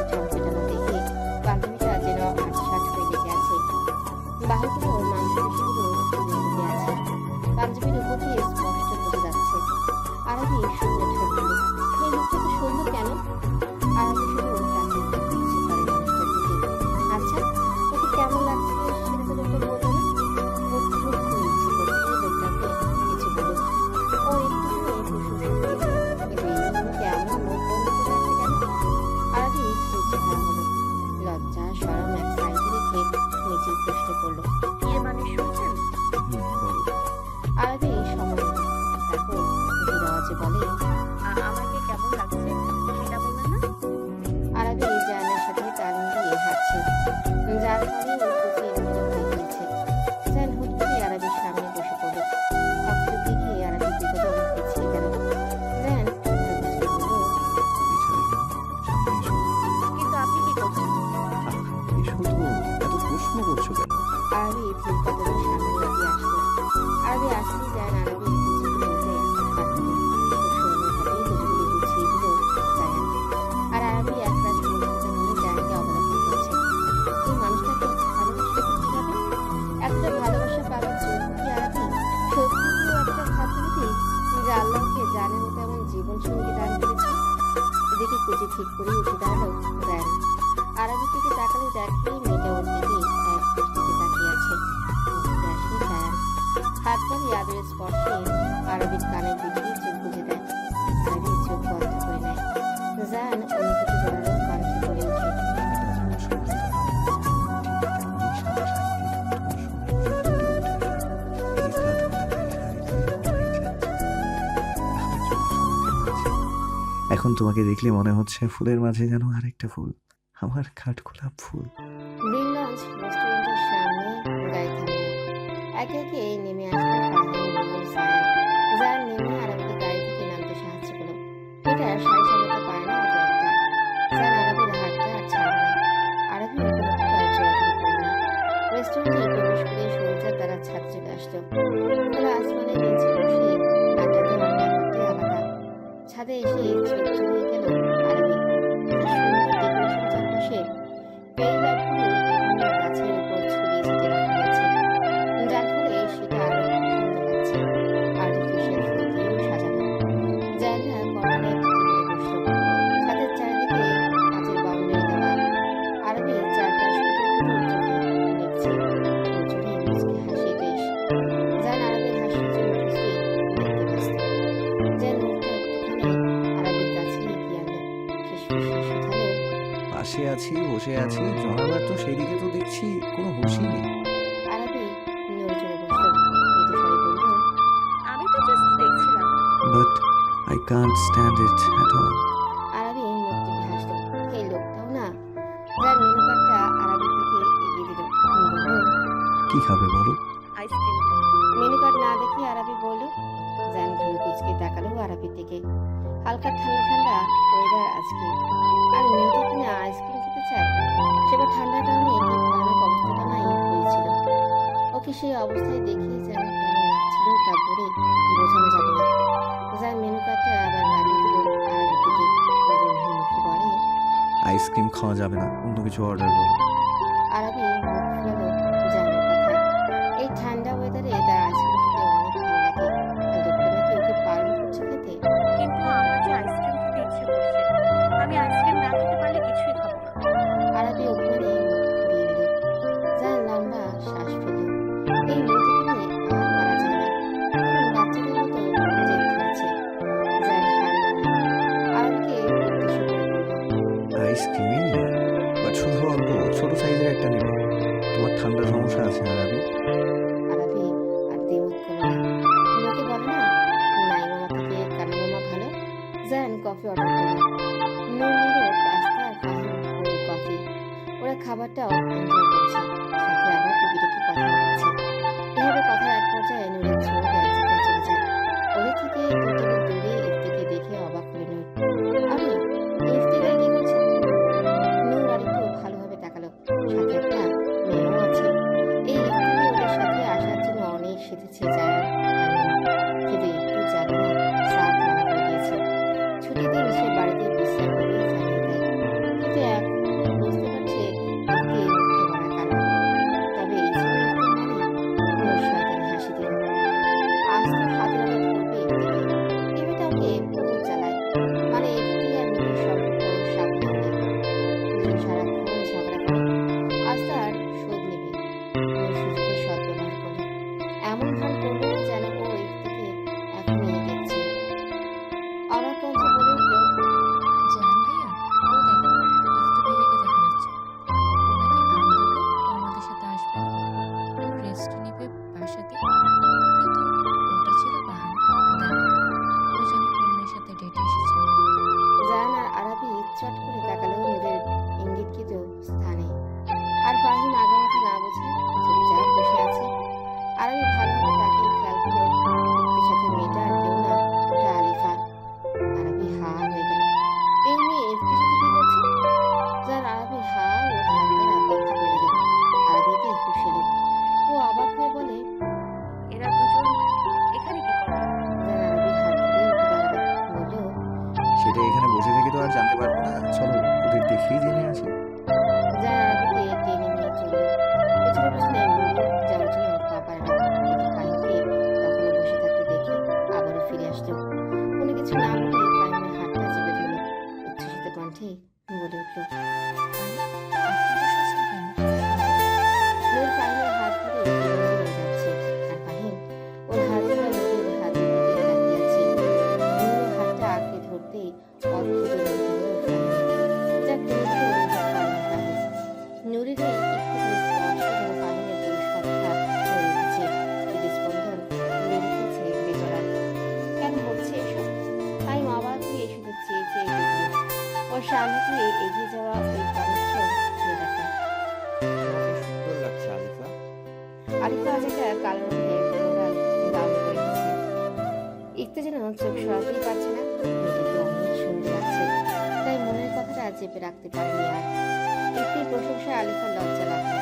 সুঠাম ফেটানো দেখে পাঞ্জাবিটা যেন আটসাট হয়ে লেগে আছে। বাহুগুলো মাংসপেশিগুলো লেগে আছে। পাঞ্জাবির উপর দিয়ে স্পষ্ট বোঝা যাচ্ছে। আরাবি শূন্য ঠোঁট দিল, এই লোকটা তো সুন্দর কেন? আরাবি শুধু তাকিয়ে থাকতে ইচ্ছে করে মানুষটার দিকে। আচ্ছা, ওকে কেমন লাগছে সেটা তো লোকটা বললো না। ওর খুব করে ইচ্ছে করছে লোকটাকে কিছু বলুক। ও একটুখানি প্রশংসা করে, কিন্তু এইরকম কেমন মুখ বন্ধ করে আছে কেন? আরাবি ধৈর্য হারা হলো। লজ্জা শরম এক সাইডে রেখে নিজেই প্রশ্ন করলো। ইয়ে মানে শুনছেন? বলো। আরাবি সময় নিল। তারপর ধীর আওয়াজে বলে, আমাকে কেমন লাগছে সেটা বললেন না? আরাবি জায়ানের সাথে তাল মিলিয়ে হাঁটছে। যার ফলে ওর কুচি এলোমেলো হয়ে গিয়েছে। জায়ান হুট করে আরাবির সামনে বসে পড়ল। কুচি ঠিক করে উঠে দাঁড়ালো জায়ান। আরবির দিকে তাকালে দেখে মেয়েটা ওর দিকে এক দৃষ্টিতে তাকিয়ে আছে। উঠতে আসে জায়ান, হাত বাড়িয়ে আদরের স্পর্শে আরবির কানের দিকে চোখ বুঝে দেয়। আরবি চোখ বন্ধ করে নেয়। জায়ান অনুভূতি জড়ালো কণ্ঠে বলে ওঠে, এখন তোমাকে দেখলে মনে হচ্ছে ফুলের মাঝে যেন আরেকটা ফুল, আমার কাঠগোলাপ ফুল। গ্রিন লঞ্চ রেস্টুরেন্টের সামনে গাড়ি থামলো। একে একে নেমে আসলো ফারহান, নূর, জায়ান। জায়ান নেমে আরবিকে গাড়ি থেকে নামতে সাহায্য করলো। মেয়েটা সারি সামলাতে পারে না অত একটা। জায়ান আরবির হাতটা আর ছাড়ে না। আরবি কোনো প্রকার জোরাজুরি করল না। রেস্টুরেন্টে প্রবেশ করে সূর্যের দ্বারা ছাদ চলে আসলো। খোলা আসমানের নিচে বসে আড্ডা দেওয়ার ব্যাপারটাই আলাদা। ছাদে এসে চোখ জুড়িয়ে গেল আরবি। কি সুন্দর ডেকোরেশন চারপাশে। পেরিলাপগুলো বিভিন্ন গাছের উপর ছড়িয়ে ছিটিয়ে রাখা হয়েছে, যার ফলে সেটা আরো সুন্দর লাগছে। আর্টিফিশিয়াল ফুল দিয়েও সাজানো। জায়গা কর্নারে একটি টেবিলে বসলো। ছাদের চারিদিকে কাঁচের বাউন্ডারি দেওয়া। আরবি চারপাশ কুটুর চোখে দেখছে। ঠোঁট জুড়ে মুচকি হাসি বেশ। জান আরবির হাস্যজ্জ্বল মুখশ্রী দেখতে ব্যস্ত। যেন মুখটা একটুখানি আরবির কাছে এগিয়ে আনলো। ফিসফিসে শুধালো, পাশে আছি, বসে আছি, জনাবার তো সেদিকে তো দেখছি কোনো হুঁশই নেই। আরবি নড়ে চড়ে বসলো। মৃদু স্বরে বলল, আমি তো জাস্ট দেখছিলাম। But I can't stand it at all. আরবি মুখ টিপে হাসলো। এই লোকটাও না। যার মেনু কার্ডটা আরবির দিকে এগিয়ে দিল। বলল, কি খাবে বলো? আইসক্রিম। মেনু কার্ড না দেখে আরবি বলল। জান ভ্রু কুচকে তাকালো আরবির দিকে। হালকা ঠান্ডা ঠান্ডা ওয়েদার আজকে, আর মেয়েটা কিনা আইসক্রিম খেতে চায়। সেবার ঠান্ডার কারণে কি ভয়ানক অবস্থাটা নাই হয়েছিল। ওকে সেই অবস্থায় দেখে যেন কেমন লাগছিল তা বলে বোঝানো যাবে না। যার মেনু কার্ডটা আবার বাড়িয়ে দিল আরবির দিকে। গম্ভীর মুখে বলে, আইসক্রিম খাওয়া যাবে না, অন্য কিছু অর্ডার করো। আরবি মুখ ফেরালো জানের কথায়। এই ঠান্ডা ওয়েদারে তার আইসক্রিম খেতে অনেক ভালো লাগে। আর লোকটা নাকি ওকে বারণ করছে খেতে। কিন্তু আমার যে আইসক্রিম খেতে ইচ্ছে করছে, আমি আইসক্রিম না খেতে পারলে কিছুই খাবো না। আরবি অভিমানে মুখ ঘুরিয়ে নিল। জান লম্বা শ্বাস ফেলল। এই মেয়েটাকে নিয়ে আর পারা যায় না। কারণ বাচ্চাদের মতো জেদ ধরেছে। জান হার মানল। আরবিকে উদ্দেশ্য করে বলল, আইসক্রিমই বাট শুধু অল্প, ছোট সাইজের একটা নেবে। তোমার ঠান্ডা সমস্যা আছে আরবি। আরবি আর দ্বিমত করল না। লোকে বলে না, নাই মামা থেকে কানা মামা ভালো। জান কফি অর্ডার করল। নূর নিল পাস্তা আর ফাহিম কোল্ড কফি। ওরা খাবারটাও এনজয় করছে, সাথে আবার টুকিটাকি কথা বলছে। এভাবে কথার এক পর্যায়ে নূরের চোখ এক জায়গায় চলে যায়। ওদের থেকে দু টেবিল দূরে ইফতিকে দেখে অবাক হলো নূর। আমি ইফতিকে কি করছে? নূর আরেকটু ভালোভাবে তাকালো। সাথে একটা মেয়েও আছে। এই ইফতিকে ওদের সাথে আসার জন্য অনেক সেধেছে জায়ান আর নূর। কিন্তু একটু যাবে না, সাফ মানা করে দিয়েছে। ছুটির দিন সে বাড়িতে বিশ্রাম নেবে জানিয়ে দেয়। কিন্তু এখন নূর বুঝতে পারছে ইফতি মিথ্যে বলার কারণ। তবে এই ছিল ইফতির মানে? নূর শয়তানি হাসি দিল। আজ তো হাতে নাতে ধরবে ইফতিকে। এই মেয়েটা ওকে বহুত জ্বালায়। মানে ইফতি আর নূরের সম্পর্ক সাবধান নেই। দুজন সারাক্ষণ ঝগড়া করে। আজ তার শোধ নেবে। নূর সুযোগে সদ্ব্যবহার করলো। এমন ভান করলো যেন ও ইফতিকে এখনই দেখছে। অবাক কণ্ঠে বলে উঠল, জান ভাইয়া, ও দেখো, ইফতি ভাইয়াকে দেখা যাচ্ছে। ও নাকি ভান ধরলো ও আমাদের সাথে আসবে না। ও রেস্ট নেবে বাসাতে। কিন্তু ওটা ছিল বাহানা। দেখো, ও জানি অন্যের সাথে ডেটে এসেছে। জায়ান আর আরবি চট করে তাকালো নূরের ইঙ্গিতকৃত স্থানে। আর ফাহিম আগামাথা না বুঝে চুপচাপ বসে আছে। আরবি ভালোভাবে তাকিয়ে খেয়াল করলো ইফতির সাথে মেয়েটা আর কেউ না, ওটা আলিফা। আরবি হা হয়ে গেল। এই মেয়ে ইফতির সাথে কি করছে? যার আরবি হা ওর হাত দ্বারা বন্ধ করে দিল। আরবিকে হুঁশ এলো। ও অবাক হয়ে বলে, এরা দুজন এখানে কি করে? যার আরবির হাত ধরে উঠে দাঁড়ালো। বলল, সেটা এখানে বসে থেকে তো আর জানতে পারবো না, চলো ওদের দেখেই জেনে আসি। যার আরবিকে টেনে নিয়ে চলল। পেছনে পেছনে নুরু যাওয়ার জন্য পা বাড়ালো। কিন্তু ফাহিমকে তখনই বসে থাকতে দেখে আবারও ফিরে আসলো। কোনো কিছু না বলে ফাহিমের হাতটা চেপে ধরল উচ্ছ্বসিত কণ্ঠে। সামনে দিয়ে এগিয়ে যাওয়া ওই কনিষ্ঠ ছেলেটাকে। তোমাকে সুন্দর লাগছে আলিফা। আলিফা আজ একটা কালো রঙের ফ্লোরাল গাউন পরেছে। ইফতি যেন চোখ সরাতেই পারছে না, মেয়েটাকে অনেক সুন্দর লাগছে, তাই মনের কথাটা চেপে রাখতে পারেনি আর। ইফতির প্রশংসায় আলিফার লজ্জা লাগলো,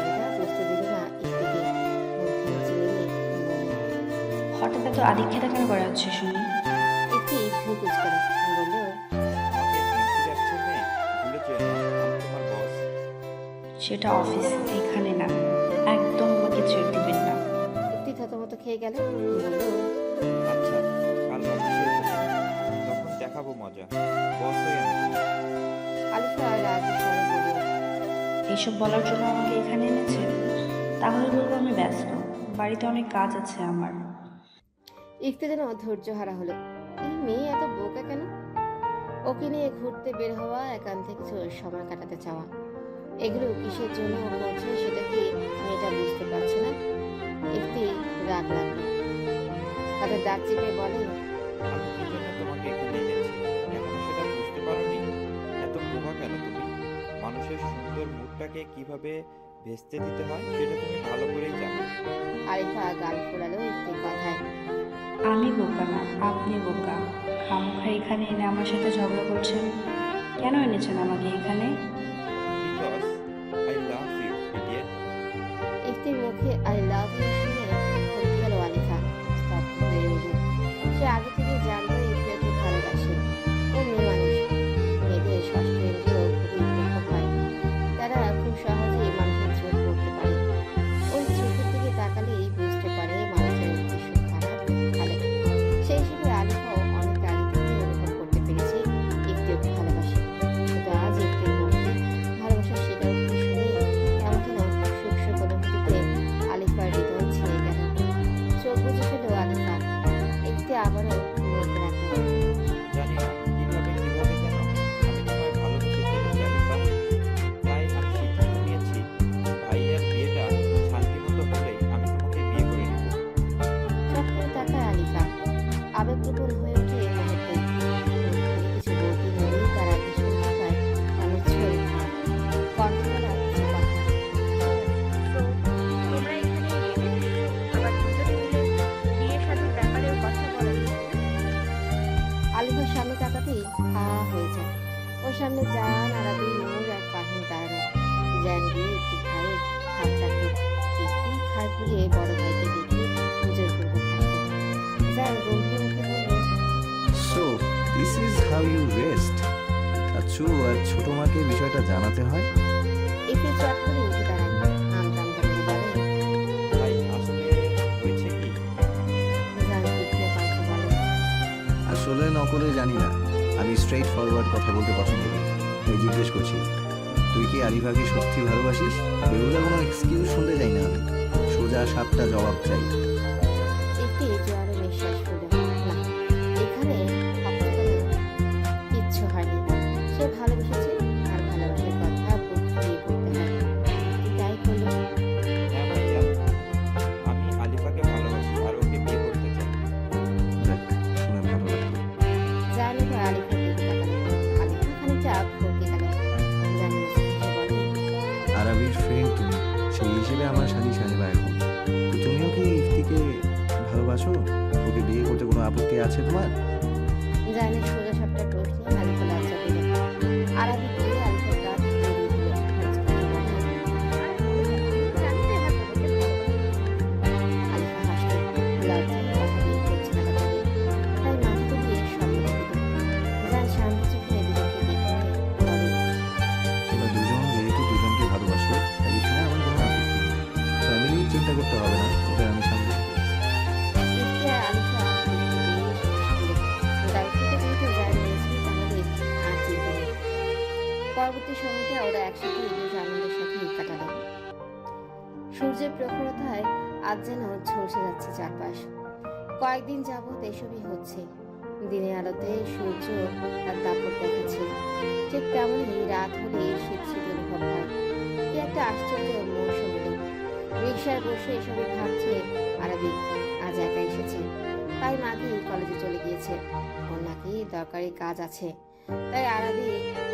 এটা বুঝতে দিল না ইফতিকে। মুখে চিনে নিয়ে বলল, হঠাৎ এত আদিক্ষেতা কেন করা হচ্ছে শুনি? ইফতি ভ্রু কুঁচকালো, বলল, আমাকে প্রিন্সিপাল মেয়ে ভুলে যেও না, আমি তোমার বস। সেটা অফিস, এখানে না। একদম আমাকে ছেড়ে দিবেন না। ইফতি থতমত খেয়ে গেল, বলল, আচ্ছা, কাল অফিসে এসো, তখন দেখাবো মজা। বস হই আমি তোমার। আলিফা রাগী স্বরে বলল, এইসব বলার জন্য আমাকে এখানে এনেছেন? তাহলে বলবো আমি ব্যস্ত, বাড়িতে অনেক কাজ আছে আমার। ইফতি যেন ধৈর্য হারা হলো। এই মেয়ে এত বোকা কেন? ওকে নিয়ে ঘুরতে বের হওয়া, একান্তে কিছু সময় কাটাতে চাওয়া, এগুলো কিসের জন্য ও করছে সেটা কি মেয়েটা বুঝতে পারছে না? ইফতি রাগ লাগলো, তাদের দাঁত চেপে বলে, আমি কি জন্য তোমাকে এখানে এনেছি এখনো সেটা বুঝতে পারোনি? এত বোকা কেন তুমি? মানুষের সুন্দর মুখটাকে কিভাবে ভেস্তে দিতে হয় সেটা তুমি ভালো করেই জানো। আরিফা গাল ফোলালো ইফতির কথায়। আমি বোকা না, আপনি বোকা। খামোখা এখানে এনে আমার সাথে ঝগড়া করছেন। কেন এনেছেন আমাকে এখানে? Because I love you idiot. ইফতির মুখে আই লাভ ইউ শুনে থমকে গেল আলিফা, স্তব্ধ হয়ে রইল। সে আগে থেকে জানতো ইফতি ওকে ভালোবাসে। ও মেয়ে মানুষ, মেয়েদের ষষ্ঠ ইন্দ্রিয় খুবই প্রখর হয়, তারা খুব সহজেই মানুষের চোখ পড়তে পারে। ওই চোখের দিকে তাকালেই বুঝতে পারে মানুষের উদ্দেশ্য খারাপ ভালো। সেই হিসেবে আলিফাও অনেক আগে থেকে অনুভব করতে পেরেছে ইফতি ওকে ভালোবাসে। কিন্তু আজ ইফতির মুখে ভালোবাসার স্বীকারোক্তি শুনে কেমন যেন সূক্ষ্ম অনুভূতিতে আলিফার হৃদয় ছেয়ে গেল। চোখ বুঝে ফেলল আলিফা। ইফতি আবারও বলতে লাগলো, জানি না কিভাবে যেন আমি তোমায় ভালোবেসে ফেলেছি আলিফা। তাই আমি সিদ্ধান্ত নিয়েছি ভাইয়ের বিয়েটা শান্তিমতো হলেই আমি তোমাকে বিয়ে করে নেব। চট করে তাকায় আলিফা, আবেগপ্রবণ হয়ে ওঠে মুহূর্তে। কিছু বলতে গেলেই তার আগে শুনতে পায় অনেক ছড়ি কণ্ঠগলা কিছু কথা। তো তোমরা এখানে রেডি হয়েছো, আবার দুজনে মিলে বিয়ে শাদীর ব্যাপারেও কথা বলার জন্য? আলিফার সামনে তাকাতেই হা হয়ে যায়। ওর সামনে জান, আরাবি, নূর আর ফাহিম দাঁড়ানো। জান গিয়ে একটি ঘাড়ে হাত রাখলো, একটি ঘাড় ঘুরিয়ে বড় ভাইকে দেখে পুজোর পূর্ব হাসলো। জান গম্ভীর মুখে বলল, so this is how you rest. চাচ্ছু আর ছোট মাকে বিষয়টা জানাতে হয়। এতে চট করে উঠে দাঁড়ায়, আমদাম করে বলে, ভাই আসলে হয়েছে কি, জান তীক্ষ্ণ কণ্ঠে বলে, আসলে নকলে জানি না, আমি স্ট্রেইট ফরওয়ার্ড কথা বলতে পছন্দ করি। তুই জিজ্ঞেস করছি, তুই কি আলিফাকে সত্যি ভালোবাসিস? বেহুদা কোনো এক্সকিউজ শুনতে চাই না আমি, সোজা সাপটা জবাব চাই। একটি জোয়ারে নিঃশ্বাস ফেলল। না, এখানে হস্তগত কিচ্ছু হয়নি। সে ভালোবেসেছে আর ভালোবাসার কথা বুক ফুলিয়ে বলতে হয়। তাই করলো। হ্যাঁ ভাইজান, আমি আলিফাকে ভালোবাসি আর ওকে বিয়ে করতে চাই। দেখ, শুনে ভালো লাগলো। জান এবার আলিফার দিকে তাকালো। আলিফা খানিকটা ভরকে গেল। জান মুচকি হেসে বলে, আরবির ফ্রেন্ড তুমি, সেই হিসেবে আমার শালি সাহেবা এখন। তো তুমিও কি ইফতিকে ভালোবাসো? ওকে বিয়ে করতে কোনো আপত্তি আছে তোমার? জানের সোজা সাপটা প্রশ্নে আলিফা লজ্জা পেল। আরাবি গিয়ে আলিফার কাজ জড়িয়ে দিল। মুচকি হেসে বলে, জানতে হয় তোমাকে ভালোবাসি। আলিফা হাসল। লজ্জায় কথা বের করছে না তাড়াতাড়ি, তাই মাথাটা দিয়ে সম্মতি দিল। জান শান্ত চোখে দুজনকে দেখে নিয়ে বলে, তোমরা দুজন যেহেতু দুজনকে ভালোবাসো, তাই এখানে আমার কোনো আপত্তি নেই। ফ্যামিলি চিন্তা করতে হবে না, ওদের আমি সামনে। ইফতি আর আলিফা দায়িত্বটা যেহেতু জান নিয়েছে, তাহলে আর চিন্তা নেই। পরবর্তী সময়টা ওরা একসাথে বেশ আনন্দের সাথেই কাটালো। সূর্যের প্রখরতায় আজ যেন ঝলসে যাচ্ছে চারপাশ। কয়েকদিন যাবৎ এসবই হচ্ছে। দিনের আলোতে সূর্য তার দাপট দেখাচ্ছে, ঠিক তেমনই রাত হলে শীত শীত অনুভব হয়। কি একটা আশ্চর্য মৌসুম এলো। রিক্সায় বসে এসবই ভাবছে আরবি। আজ একা এসেছে, তাই মাঝেই কলেজে চলে গিয়েছে। ওর নাকি দরকারি কাজ আছে, তাই আরবি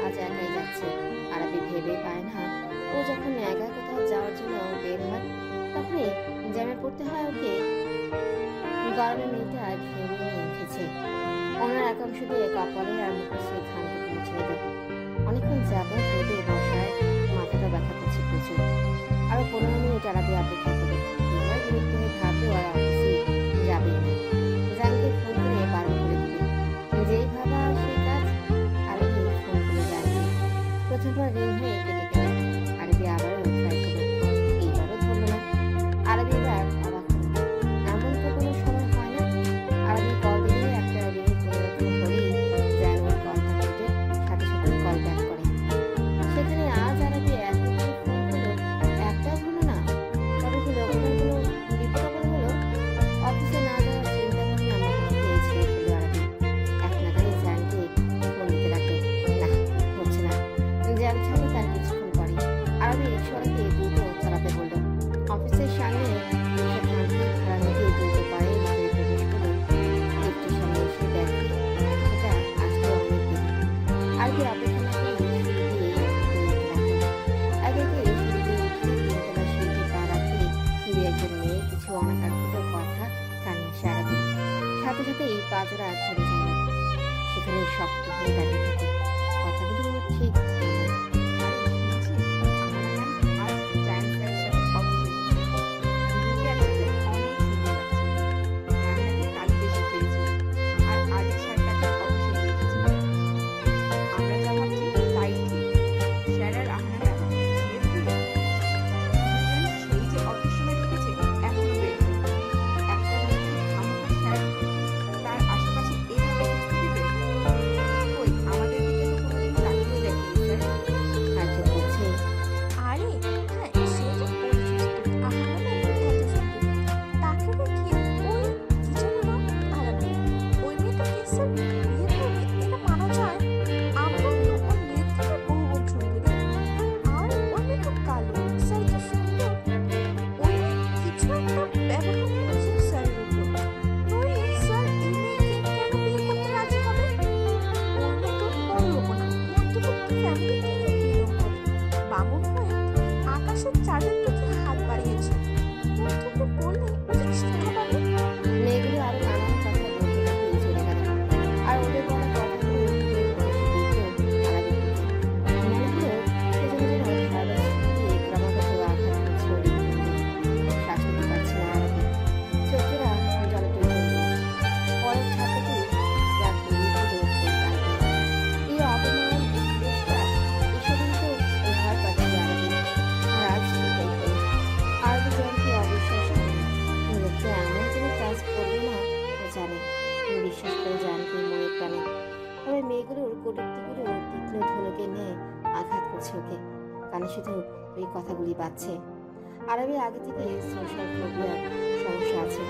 আজ একাই যাচ্ছে। আরবি ভেবে পায় না ও যখন একা কোথাও যাওয়ার জন্য বের হয় তখনই জ্যামে পড়তে হয় ওকে। গরমে মেয়েটা ঘেমে নিয়ে উঠেছে। ওনার একাংশ দিয়ে কপালে আর মুখে সেই ঘামটুকু মুছে নিল। অনেকক্ষণ যাবৎ রোদে বসায় মাথাটা ব্যথা করছে প্রচুর। আরো 15 মিনিট আরবি অপেক্ষা করে এবার বিরক্ত হয়ে ভাবলো আর অফিসে যাবেই না। জানকে ফোন করে বারণ করে দিবে। যেই ভাবা সেই কাজ। আরবি ফোন করে জানবে। প্রথমবার রিং হয়ে কেটে গেল। আরবি আবারও ট্রাই করলো, এইবারও ধরলো না। আরবি এবার অবাক হলো, এমন তো কোনো সময় হয় না। আরবি কল দিলে একটা রিং পরিবর্তন করেই জানুয়ার কলটা কেটে সাথে সাথে কল ব্যাক করে। সেখানে আজ আরবি এতগুলো ফোন করলো, একটাও হলো না। তবে কি লোকটাগুলো বিপদ হলো? অফিসে না যাওয়ার চিন্তা ভাবনা মাথা থেকে ছেড়ে ফেললো আরবি। এক নাগারে জ্যানকে ফোন দিতে লাগলো। না, হচ্ছে না। জ্যান ছাড়লো তার কিছুক্ষণ পরে। আরবি রিক্সাওয়ালাকে দ্রুত চালাতে বললো। অফিসের সামনে রিক্সা থামতে খাড়ানোকে দ্রুত পায়ে ভিতরে প্রবেশ করলো। লিফটের সামনে এসে দেখে সেটা আসতে অনেক দেরি। আরবি অপেক্ষা না করে সিঁড়ি দিয়ে দৌড়তে লাগলো। একে একে সিঁড়ি দিয়ে উঠে তিনতলা সিঁড়িতে পা রাখতে দু একজন মেয়ে কিছু অনাকাঙ্ক্ষিত কথা কানে আসে আরবি। সাথে সাথে এই পা জোড়া ধরে যায় না। সেখানে শক্ত হয়ে দাঁড়িয়ে থাকে। কথাগুলো ঠিক এমন। আজ জায়ান স্যারের সাথে অফিসে দুজনকে একসাথে অনেক সুন্দর লাগছে। ম্যাম নাকি কালই দেশে ফিরেছে আর আজই স্যারটাকে অফিসে নিয়ে এসেছে। আমরা যা ভাবছি তাই ঠিক। স্যার আর আহনা ম্যাম বিয়ে ফিরে দুজন সেই যে অফিস সময় ঢুকেছে এখনো বের হয়নি। একটা মেয়েকে খামোখা স্যার তার আশেপাশে এইভাবে ঢুকতে দিবে? কই, আমাদের দিকে তো কোনোদিন তাকিয়েও দেখেনি স্যার। আরেকজন বলছে, আরে হ্যাঁ, সে যে পরিচিত আহনা ম্যামের এত সুন্দর, তাকে দেখে ওই কি যেন নাম আরবি, ওই মেয়েটাকে স্যার বিয়ে করবে এটা মানা যায়? আমরা তো ওই মেয়ের থেকে বহু গুণ সুন্দরী। আর ওই মেয়ে খুব কালো, স্যার কি সুন্দর। ওই মেয়ে কিছু একটা ব্যবহার করেছে স্যারের উপর, নইলে স্যার এই মেয়েকে কেন বিয়ে করতে রাজি হবে? ওই মেয়ে তো বড়লোক না, মধ্যবিত্ত ফ্যামিলি থেকে বিলং করে। বামুন হয়ে আকাশের চাঁদের দিকে হাত বাড়িয়েছে। মুখ থেকে বললে ও যে শিক্ষা পাবে। মেয়েগুলো আরো নানান কথা বলতে বলতে চলে গেল। আর ওদের বলা কথাগুলো বের করে দিত আরবি দিকে। মনে হলো সেজন্য যেন ধারাবাহিক স্মৃতি ক্রমাগত আঘাত করছে ওর হৃদয়ে। শ্বাস নিতে পারছে না আরবি। চোখেরা জলে টইটম্বুর। পরের ছাত্রটি যা গড়িয়ে দিল ওর কাঁধে। এই অপমান, এই তিরস্কার, এসবই তো ও ভয় পাচ্ছে আরবি। আর আজ সেটাই হলো। আরবি জ্যানকে অবিশ্বাস করে। লোকটা এমন কোনো কাজ করবে না ও জানে। বিশ্বাস করে জানকে মনে প্রাণে। তবে মেয়েগুলোর কটূক্তিগুলো তীক্ষ্ণ ধনুকের ন্যায় আঘাত করছে ওকে। কানে শুধু ওই কথাগুলি বাজছে। আরবি আগে থেকে সোশ্যাল ফোবিয়ার সমস্যা আছে।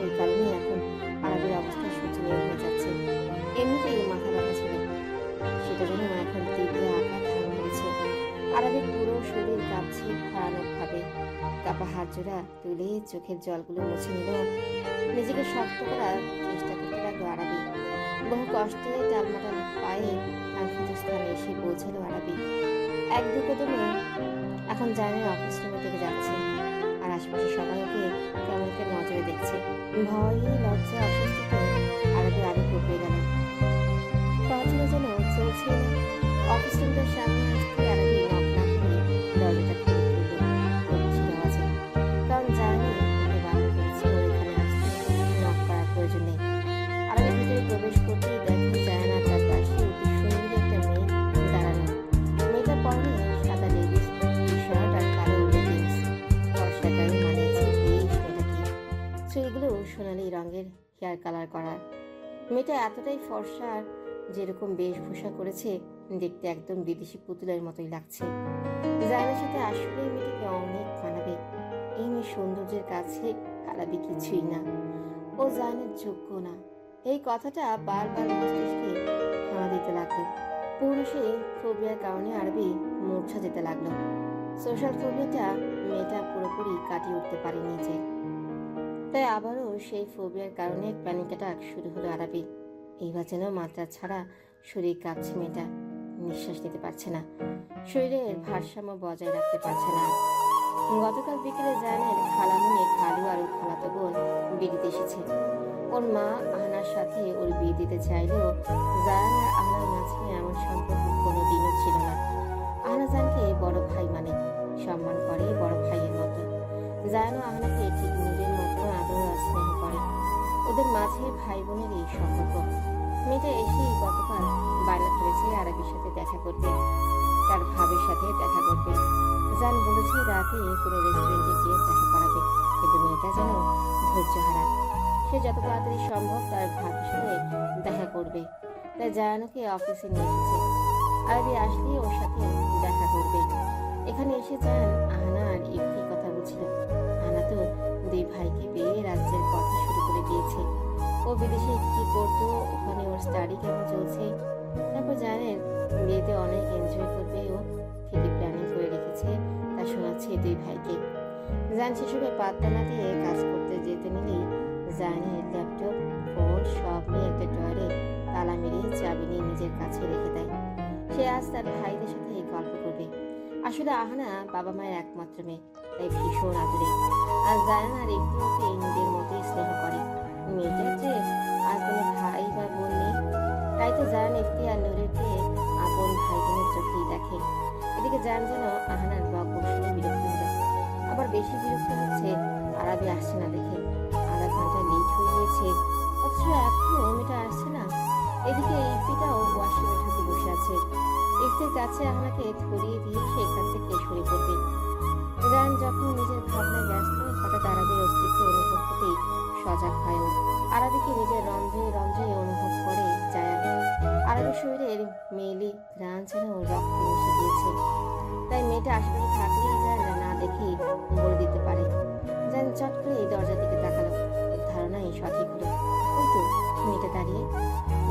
ওই কারণে এখন আরবির অবস্থা শোচনীয় হয়ে যাচ্ছে। এমনিতেই মাথা ব্যথা ছিল, সেটা যেন এখন তীব্র আঘাত হান ধরেছে। আরবির পুরো শরীর কাঁপছে ভয়ানক ভাবে। কাপা হাত জোড়া তুলে চোখের জলগুলো মুছে নিল। নিজেকে শক্ত করার চেষ্টা করতে লাগলো আরবি। বহু কষ্টে টালমাটাল পায়ে কাঙ্ক্ষিত স্থানে এসে পৌঁছালো আরবি। এক দু কদমে এখন জানের অফিস রুমের দিকে যাচ্ছে। আর আশেপাশে সবাই ওকে কেমন একটা নজরে দেখছে। ভয়ে, লজ্জা, অস্বস্তিতে আরবি আরো ঘুরে গেল। পড়াশোনা যেন চলছে না। অফিস রুমটার সামনে আসতে আরবি নক না করে দরজাটা খুলে ফেলল গম্ভীর আওয়াজে। কারণ জানি ওকে বারণ করেছে ওর এখানে আসতে, নক করার প্রয়োজন নেই। আরবি ভিতরে প্রবেশ করতেই দেখে জায়ান আর তার পাশে অতি সুন্দরী একটা মেয়ে দাঁড়ানো। মেয়েটার পরনে সাদা লেডিস টি শার্ট আর কালো লেগিংস। ফর্সা গায়ে মানিয়েছে বেশ মেয়েটাকে। চুলগুলো সোনালি রঙের হেয়ার কালার করা। মেয়েটা এতটাই ফর্সা আর যেরকম বেশভূষা করেছে দেখতে একদম বিদেশি পুতুলের মতোই লাগছে। জায়ানের সাথে আসলে মেয়েটাকে অনেক মানাবে। এই মেয়ে সৌন্দর্যের কাছে আরবি কিছুই না। ও জায়ানের যোগ্য না। এই কথাটা বারবার মস্তিষ্কে হানা দিতে লাগলো। পুরনো সেই ফোবিয়ার কারণে আরবি মূর্ছা যেতে লাগলো। সোশ্যাল ফোবিয়াটা মেয়েটা পুরোপুরি কাটিয়ে উঠতে পারেনি যে। তাই আবারও সেই ফোবিয়ার কারণে প্যানিক অ্যাটাক শুরু হলো আরবি। এইবার যেন মাত্রা ছাড়া শরীর কাঁপছে মেয়েটা, নিঃশ্বাস নিতে পারছে না, শরীরের ভারসাম্য বজায় রাখতে পারছে না। গতকাল বিকেলে জায়ানের খালামুনি, খালু আর ওর খালাতো বোন বিয়েতে এসেছে। ওর মা আহনার সাথে ওর বিয়ে দিতে চাইলেও জায়ান আর আহনার মাঝে এমন সম্পর্ক কোনোদিনও ছিল না। আহনা জায়ানকে বড় ভাই মানে, সম্মান করে বড় ভাইয়ের মতো। জায়ানও আহনাকে ঠিক নিজের মতো আদর আর স্নেহ করে। ওদের মাঝে ভাই বোনের এই সম্পর্ক। মেয়েটা এসেই গতকাল বায়না ধরেছে আরবির সাথে দেখা করবে, তার ভাবের সাথে দেখা করবে। জান বলেছে রাতে কোনো রেস্টুরেন্টে গিয়ে দেখা করাবে, কিন্তু মেয়েটা যেন ধৈর্য হারায়। সে যত তাড়াতাড়ি সম্ভব তার ভাবের সাথে দেখা করবে। তাই জায়ানকে অফিসে নিয়ে এসেছে। আরবি আসলেই ওর সাথে দেখা করবে। এখানে এসে জায়ান আহনা আর ইফতি কথা বলছিল। আহনা তো দুই ভাইকে পেয়ে রাজ্যের কথা শুরু করে দিয়েছে। ও বিদেশে কি করতো, ওখানে ওর স্টাডি কেমন চলছে। তারপর জায়ানের বিয়েতে অনেক এনজয় করবে, ও ঠিকই প্ল্যানিং করে রেখেছে, তা শোনাচ্ছে দুই ভাইকে। জায়ান সেসবে পাত্তা না দিয়ে কাজ করতে যেতে নিলেই জায়ানের ল্যাপটপ, ফোন সব নিয়ে একটা ড্রয়ারে তালা মেরে চাবি নিয়ে নিজের কাছে রেখে দেয়। সে আজ তার ভাইদের সাথে গল্প করবে। আসলে আহনা বাবা মায়ের একমাত্র মেয়ে, তাই ভীষণ আদরে। আর জায়ান আর একটু ওকে নিজের মতোই স্নেহ করে। মেয়েটার যে আর কোনো ভাই বা বোন নেই, তাই তো জায়ান একটি আর নূরেরকে আপন ভাই বোনের চোখেই দেখে। এদিকে জায়ান যেন আহনার বক শুনে বিরক্ত হলো। আবার বেশি বিরক্ত হচ্ছে আরবি আসছে না দেখে। আধা ঘন্টা লেট হয়ে গিয়েছে, অথচ এখনো মেয়েটা আসছে না। এদিকে ইফতিটাও ওয়াশরুমে ঢুকে বসে আছে। ইফতির কাছে আহনাকে ধরিয়ে দিয়ে সে এখান থেকে সরে পড়বে। জায়ান যখন নিজের ভাবনায় ব্যস্ত, হঠাৎ আরবির অস্তিত্ব অনুভব হতেই সজাগ হয় ও। আরবিকে নিজের রন্ধ্রে রন্ধ্রে অনুভব করে জায়ান। আরবির শরীরের মেয়েলি ঘ্রাণ যেন রক্তে মিশে গিয়েছে। তাই মেয়েটা আশেপাশে থাকলেই জায়ান না দেখেই বলে দিতে পারে। জায়ান চট করে দরজার দিকে তাকালো, ধারণাই সঠিক হলো। ওই তো মেয়েটা দাঁড়িয়ে।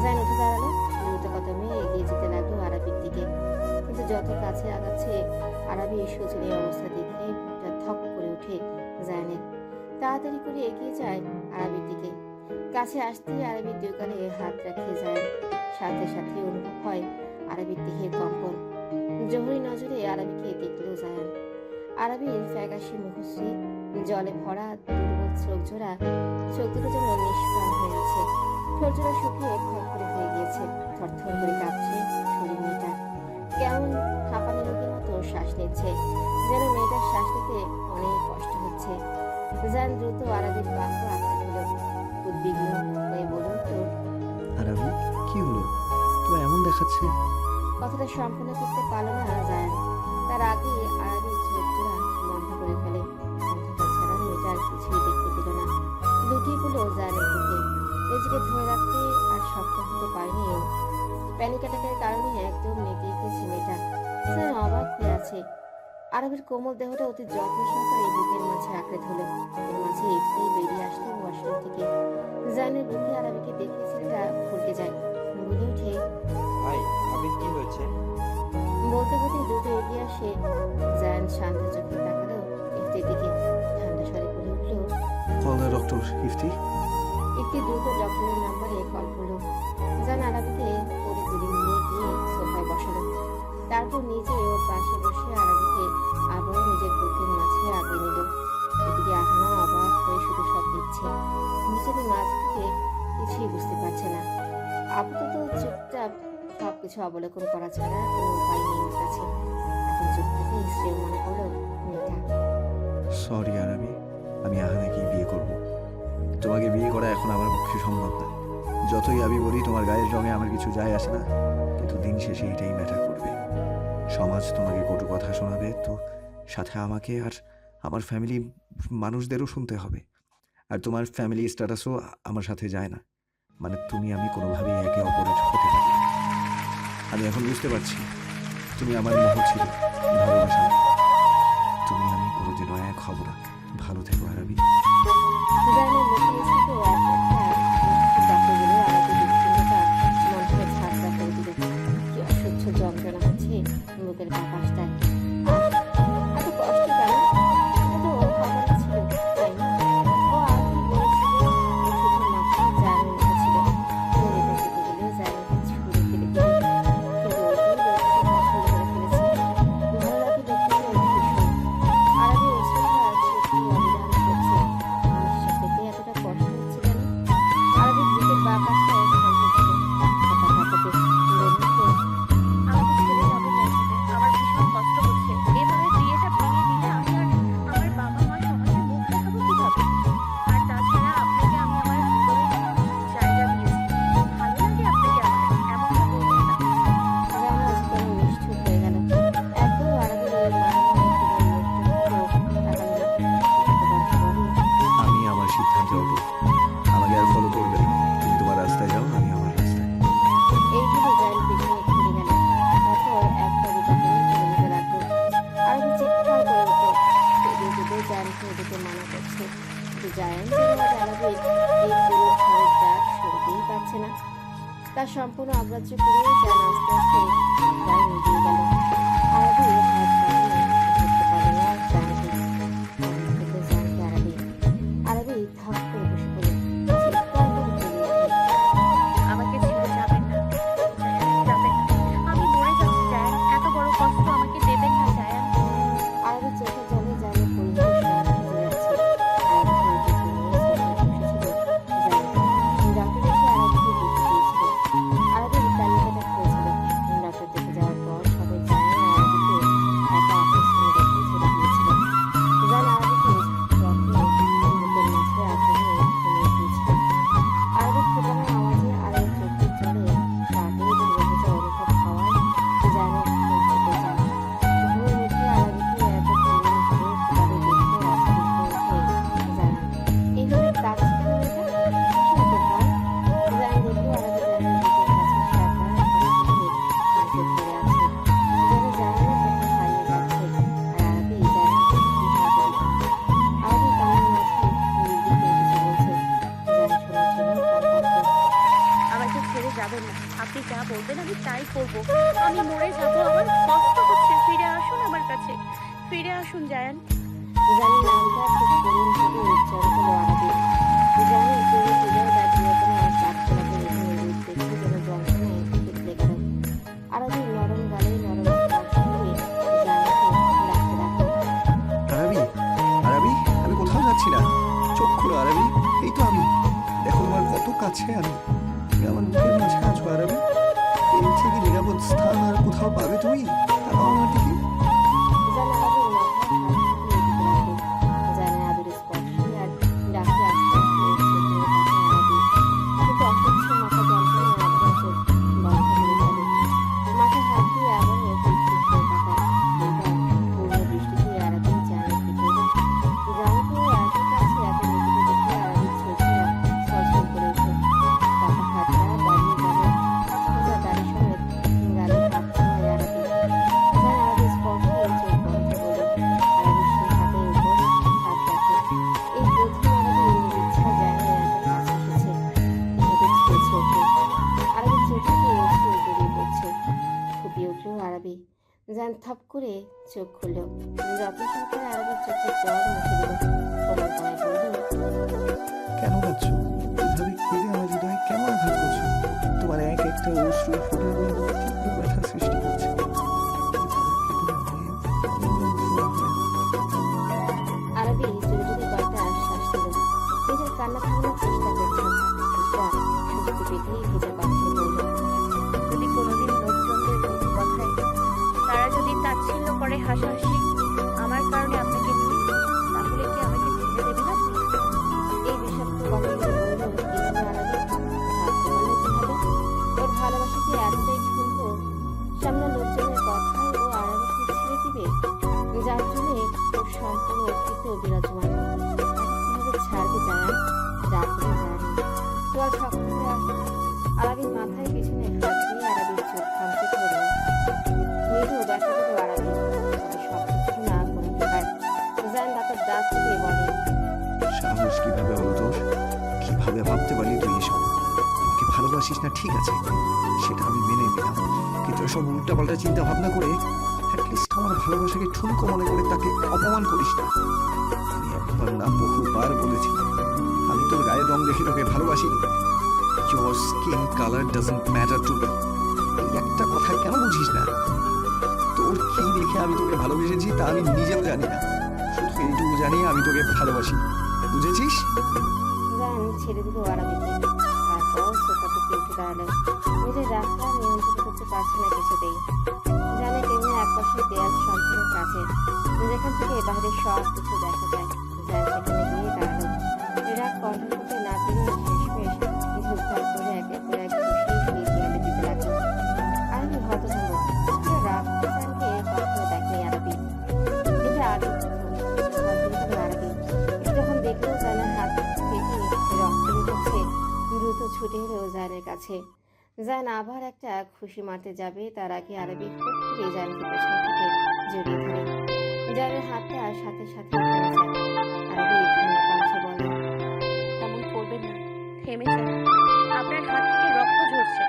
জায়ান উঠে দাঁড়ালো, দ্রুত কদমে এগিয়ে যেতে লাগলো আরবির দিকে। কিন্তু যত কাছে আগাচ্ছে আরবির শোচনীয় অবস্থা দেখে বুকটা ধক করে ওঠে জায়ানের। তাড়াতাড়ি করে এগিয়ে যায় আরবির দিকে। কাছে আসতেই আরবির দুই গালে হাত রাখে যায়। সাথে সাথে অনুভব হয় আরবির দেহের কম্পন। জহরি নজরে আরবিকে দেখল জায়ান। আরবির ফ্যাকাশে মুখশ্রী, জলে ভরা দুর্বল চোখ দুটো যেন নিষ্প্রাণ হয়ে আছে। ঠোঁটজোড়া শুকিয়ে খড়খড়ে হয়ে গিয়েছে। থরথর করে কাঁপছে শরীর মেয়েটা। কেমন হাঁপানি রোগের মতো শ্বাস নিচ্ছে, যেন মেয়েটার শ্বাস নিতে অনেক কষ্ট হচ্ছে। জায়ান দ্রুত আরবির বাক্য আঁকড়ে ধরল। উদ্বিগ্ন হয়ে বলুন তো, আরবি কি হলো, তো এমন দেখাচ্ছে? কথাটা সম্পূর্ণ করতে পারল না জায়ান। তার আগে আরবির চোখজোড়া বন্ধ করে ফেলে। অন্ধকার ছাড়া মেয়েটার কিছুই দেখতে পেল না। লুটিয়ে পড়ল জায়ানের বুকে। নিজেকে ধরে রাখতে আর সক্ষম হতে পারেনি ও। প্যানিক অ্যাটাকের কারণে একদম নেতিয়ে গেছে মেয়েটা, যেন অবাক হয়ে আছে। আরবের কোমল দেহটা অতি যত্ন সহকারে বুকের মাঝে আঁকড়ে ধরল। এর মাঝে একটি বেরিয়ে আসলো ওয়াশরুম থেকে। জায়ানের বুকে আরবিকে দেখে ছেলেটা ফুরকে যায়, বলে উঠে, ভাই ভাবির কি হয়েছে? বলতে বলতে দ্রুত এগিয়ে আসে। জায়ান শান্ত চোখে তাকালো ইফতির দিকে। ঠান্ডা স্বরে বলে উঠল, call the doctor Ifti. Ifti দ্রুত ডক্টরের নাম্বারে কল করলো। জায়ান আরবিকে পরে তুলে নিয়ে গিয়ে সোফায় বসালো। তারপর নিজে ওর পাশে বসে আরবিকে আবারও নিজের বুকের মাঝে আগলে নিল। এদিকে আহনা অবাক হয়ে শুধু সব দেখছে। নিজেদের মাঝ থেকে কিছুই বুঝতে পারছে না। আপাতত চুপচাপ সবকিছু অবলোকন করা ছাড়া কোনো উপায় নেই ওর কাছে। এখন চুপ থেকে শ্রেয় মনে করলো মেয়েটা। সরি আরবি, আমি আহানাকেই বিয়ে করব। তোমাকে বিয়ে করা এখন আমার পক্ষে সম্ভব না। যতই আমি বলি তোমার গায়ের রঙে আমার কিছু যায় আসে না, কিন্তু দিন শেষে এটাই ম্যাটার করবে। সমাজ তোমাকে কটু কথা শোনাবে, তো সাথে আমাকে আর আমার ফ্যামিলি মানুষদেরও শুনতে হবে। আর তোমার ফ্যামিলি স্ট্যাটাসও আমার সাথে যায় না। মানে তুমি আমি কোনোভাবেই একে অপরের হতে পারি না। আমি এখন বুঝতে পারছি তুমি আমার মোহ ছিল, ভালোবাসা না। তুমি আমি কোনোদিনও এক হব না। ভালো থেকো আরবি। জায়ানের মুখে এসে এক একটা ডাকে বলে আরবি বিচ্ছিন্নতা মন থেকে ঝাঁকড়া করে দিল। কি অসহ্য যন্ত্রণা হচ্ছে বুকের বাপাসটায়। এত কষ্ট কেন? এটা তো ওর হবার ছিল, তাই না? ও আরবি বলেছিল ও শুধু মাত্র জায়ানের মুখে ছিল। মনে করতে গেলে জায়ানকে ছুঁড়ে ফেলে দিল তার সম্পূর্ণ অগ্রাহ্য করে জান আস্তে আস্তে প্রায় এগিয়ে গেল। আরবি হাত বাড়িয়ে ধরতে পারে না জানকে। জানকে আরবি থাপ করে বসে পড়ে চিৎকার করে বলে ওঠে, আমাকে ছেড়ে যাবেন না জায়ান, যাবেন না। আমি মরে যাচ্ছি জায়ান, এত বড় কষ্ট আমাকে দেবেন না জায়ান। আরবি চোখের জলে জানের পরিবারের সব ভিজে যাচ্ছে। আরবিকে দেখে নিয়ে সোফায় বসেছিল জান। ডক্টর এসে আরবিকে দেখতে পেয়েছিল। আরবির তালিকাটা খুঁজছিল। ডক্টর দেখে যাওয়ার পর সবাই জান আর আরবিকে একা অফিস রুমে রেখে চলে গিয়েছিল। জান আরবিকে যত্নে বুকের মাঝে আঁকড়ে নিয়ে ঘুমিয়ে গিয়েছিল। আরবির ফোটানোর আওয়াজে আর ওর চোখের জলে শার্টে ভেজা অনুভব হওয়ায় জানের ঘুম থেকে যায়। ঘুমের মধ্যে আরবিকে এত পরিমাণ করে ফোটাতে দেখে অস্থির হয়ে ওঠে জান। এইভাবে কাঁদছে কেন মেয়েটা? শুনতে পায়। জান দেখলো আরবি জানের বুকের কাছে শাখা পাশে ধরে আছে। যেন জানের কোথাও হারিয়ে যাচ্ছে। আর আরবি জানকে কিভাবে আরবি কানের মাঝে নির্বিঘ্নে কিছু বলছে। জান শোনার জন্য কান পাতল। আমাকে ছেড়ে যাবেন না, আপনি যা বলবেন আমি তাই করব। আমি মরে যাব, আমার কষ্ট হচ্ছে, ফিরে আসুন আমার কাছে, ফিরে আসুন জায়ান। জানের নামটা খুব করুণভাবে উচ্চারণ হলো আরবি। জানের পুরো হৃদয় দাঁড়িয়ে তোমার কাঠখোলাকে রেখে রূপ দেখে যেন যন্ত্রণায় থেতলে গেল। আরবির নরম গালে নরম স্পর্শ করে জানকে ডাকতে ডাকলো, আরবি, আরবি, আমি কোথাও যাচ্ছি না। চোখ খুলো আরবি, এই তো আমি। দেখো তোমার কত কাছে আমি। তুমি আমার বুকের মাঝে আছো আরবি। এর থেকে নিরাপদ স্থান আর কোথাও পাবে তুমি? তাকাও আমার দিকে। জান আরবির মাথায় হাত ঝুঁকিয়ে দিতে লাগলো। জানের আদরের স্পর্শে আর ডাকে আস্তে আস্তে চোখ মেলে তাকায় আরবি। কিন্তু অসহ্য মাথা যন্ত্রণায় আবারও চোখ বন্ধ করে ফেলে। মাথায় হাত দিয়ে আবারও বিক্ষিপ্ত হয়ে তাকায়। এইবার পূর্ণ দৃষ্টি দিয়ে আরবি জানের দিকে। জানকে এত কাছে এত নিকটে দেখে আরবির চোখে ছলছল করে ওঠে। পাকা হাতটা বাড়িয়ে জানের সোজা দাড়ি সমেত গালে হাত ছোঁয়ায় আরবি। জান আরবির স্পর্শে চোখ বন্ধ করলো। আরবির সেই হাতের উপর হাত রাখে। এই প্রথম আরবি নির্ইচ্ছা জানের এত কাছে এসেছে। এভাবে ছুঁয়েছে ওকে। আরবির চোখ থেকে অশ্রু গড়িয়ে পড়ছে। ফুপিয়ে উঠল আরবি। জান থাপ করে চোখ খুলল। যত্ন সহকারে আরবির চোখের জল মুছে দিল। কোমল গলায় বলল, কেন কাঁদছো? এভাবে কেঁদে আমার হৃদয়ে কেন আঘাত করছো? তোমার এক একটা অশ্রু ফোটাগুলো আমাকে তীব্র ব্যথা সৃষ্টি করছে। আরবি জোরে জোরে কয়েকটা শ্বাস নিল। নিজের কান্না থামানোর চেষ্টা করছে। কিছুটা স্বস্তি পেতেই ভেজা কণ্ঠে বলল, যদি কোনোদিন লোকজনদের মুখ কথায় তারা যদি তাচ্ছিল্য করে হাসাহাসি আমার কারণে আপনাকে নিয়ে, তাহলে কি আমাকে ছেড়ে দেবেন আপনি? এই বিষাক্ত কথাগুলো বলল কিভাবে আরবি? ভাবতে পারলো কিভাবে? ওর ভালোবাসা কি এতটাই ঠুনকো? সামনে লোকজনের কথায় ও আরবিকে ছেড়ে দিবে? যার জন্য ওর সম্পূর্ণ অস্তিত্ব বিরাজমান। কিভাবে ছাড়বে জায়ান? ডাকবে জায়ান। তোয়াল শক্ত হয়ে আসে। আরবির মাথায় পিছনে হাত দিয়ে আরবির চোখ থামতে ধরল। মৃদু ব্যথা দিল আরবি। তবে শব্দ কিছু না কোনো প্রকার। জায়ান দাঁতের দাঁত চিপিয়ে বলে, সাহস কিভাবে হলো তোর? কিভাবে ভাবতে পারলি তুই এসব? আমাকে ভালোবাসিস না ঠিক আছে, সেটা আমি মেনে নিলাম। কিন্তু এসব উল্টাপাল্টা চিন্তা ভাবনা করে অ্যাটলিস্ট আমার ভালোবাসাকে ঠুনকো মনে করে তাকে অপমান করিস না। আমি একবার না বহুবার বলেছি, আমি তোর গায়ের রং দেখে তোকে ভালোবাসিনি। Your skin color doesn't matter to me. এই একটা কথা কেন বুঝিস না? তোর কি দেখে আমি তোকে ভালোবেসেছি তা আমি নিজেও জানি না। শুধু এইটুকু জানি আমি তোকে ভালোবাসি। বুঝেছিস? জান ছেড়ে দিল আরবিকে। তারপর সোফা থেকে উঠে দাঁড়ালো। নিজের রাগটা নিয়ন্ত্রণ করতে পারছে না কিছুতেই। জানে কেমন একপাশে দেয়াল সম্পূর্ণ কাছে, যেখান থেকে বাইরের সব কিছু দেখা যায়। জান সেখানে গিয়ে দাঁড়ালো। রাগ কন্ট্রোল করতে না পেরে শেষমেশ ধূপধাপ করে একের পর এক ঘুষি শুয়ে দেয়ালে দিতে লাগলো। আরবি হতভম্ব। রাগটা জানকে কখনো দেখেনি আরবি। এটা আগে প্রথম। হয়তো হলো আরবি। এটা যখন দেখলো জানের হাত থেকে রক্ত বেরোচ্ছে, দ্রুত ছুটে এলো জানের কাছে। জান আবার একটা খুশি মারতে যাবে তার আগে আরবি হুট করে জানকে পেছন থেকে জড়িয়ে ধরে। জানের হাতটা সাথে সাথে থেমে যায়। আরবি ভাঙা কণ্ঠে বলে, এমন করবেন না, থেমে যান, আপনার হাত থেকে রক্ত ঝরছে।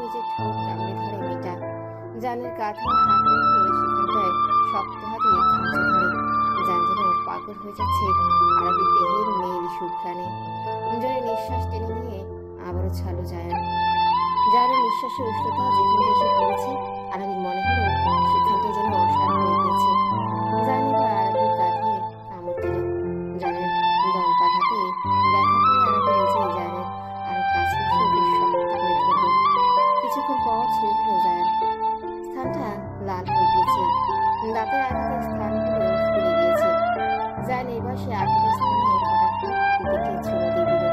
নিজের ঠোঁট কামড়ে ধরে মেয়েটা। জানের কাঁধে হাত রেখে সেখানটায় শক্ত হাতে খামচে ধরে। জান যেন পাগল হয়ে যাচ্ছে আরবির দেহের মেয়ের সুঘ্রাণে। জোরে নিঃশ্বাস টেনে নিয়ে আবারও ছাড়লো জায়ান। জায়ানের নিঃশ্বাসের উষ্ণতা যেখানটা এসে পড়েছে, আরবির মনে হলো সেখানটায় যেন অসার হয়ে গেছে। জান এবার আরবির কাঁধে কামড় দিল। জানের দন্তাঘাতে ব্যথা পেয়ে আরবি নিজেই জানের আরো কাছে এসে ওকে শক্ত করে ধরল। কিছুক্ষণ পর ছেড়ে দিল জায়ান। স্থানটা লাল হয়ে গিয়েছে, দাঁতের আঘাতের স্থানগুলো ফুলে গিয়েছে। জায়ান এবার সে আঘাতের স্থানে ফটাফট দিদিকে চুমু দিয়ে দিল।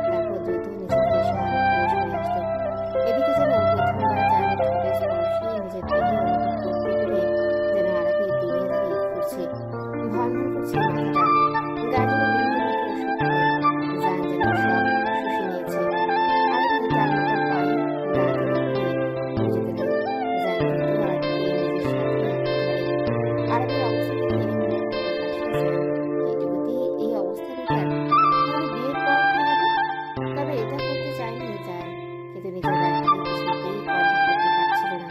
তারপর দ্রুত নিচে থেকে সে আরো দূরে সরে আসলো। এদিকে যেন প্রথমবার জায়ানের ঠোঁটের স্পর্শে নিজের দেহে অনুভব করতে পেরে যেন আরবি দূরে দাঁড়িয়ে ঘুরছে, ভন ভন করছে মাথাটা। গায়ে যেন বিন্দু বিন্দু শক্তি। জায়ান যেন সব শুষে নিয়েছে। আরবি টানটার পায়ে দাঁড়াতে না পেরে বুঝে দিল। জায়ান দ্রুত আরবিকে নিজের সাথে আঁকড়ে ধরে। আরবির অবস্থা দেখে মুখ টিপে হাসল জায়ান। এইটুকুতে এই অবস্থা বেকার, তাহলে বিয়ের পর কি হবে? তবে এটা করতে চায়নি জায়ান, কিন্তু নিজের রাগটাকে কিছুতেই কন্ট্রোল করতে পারছিল না।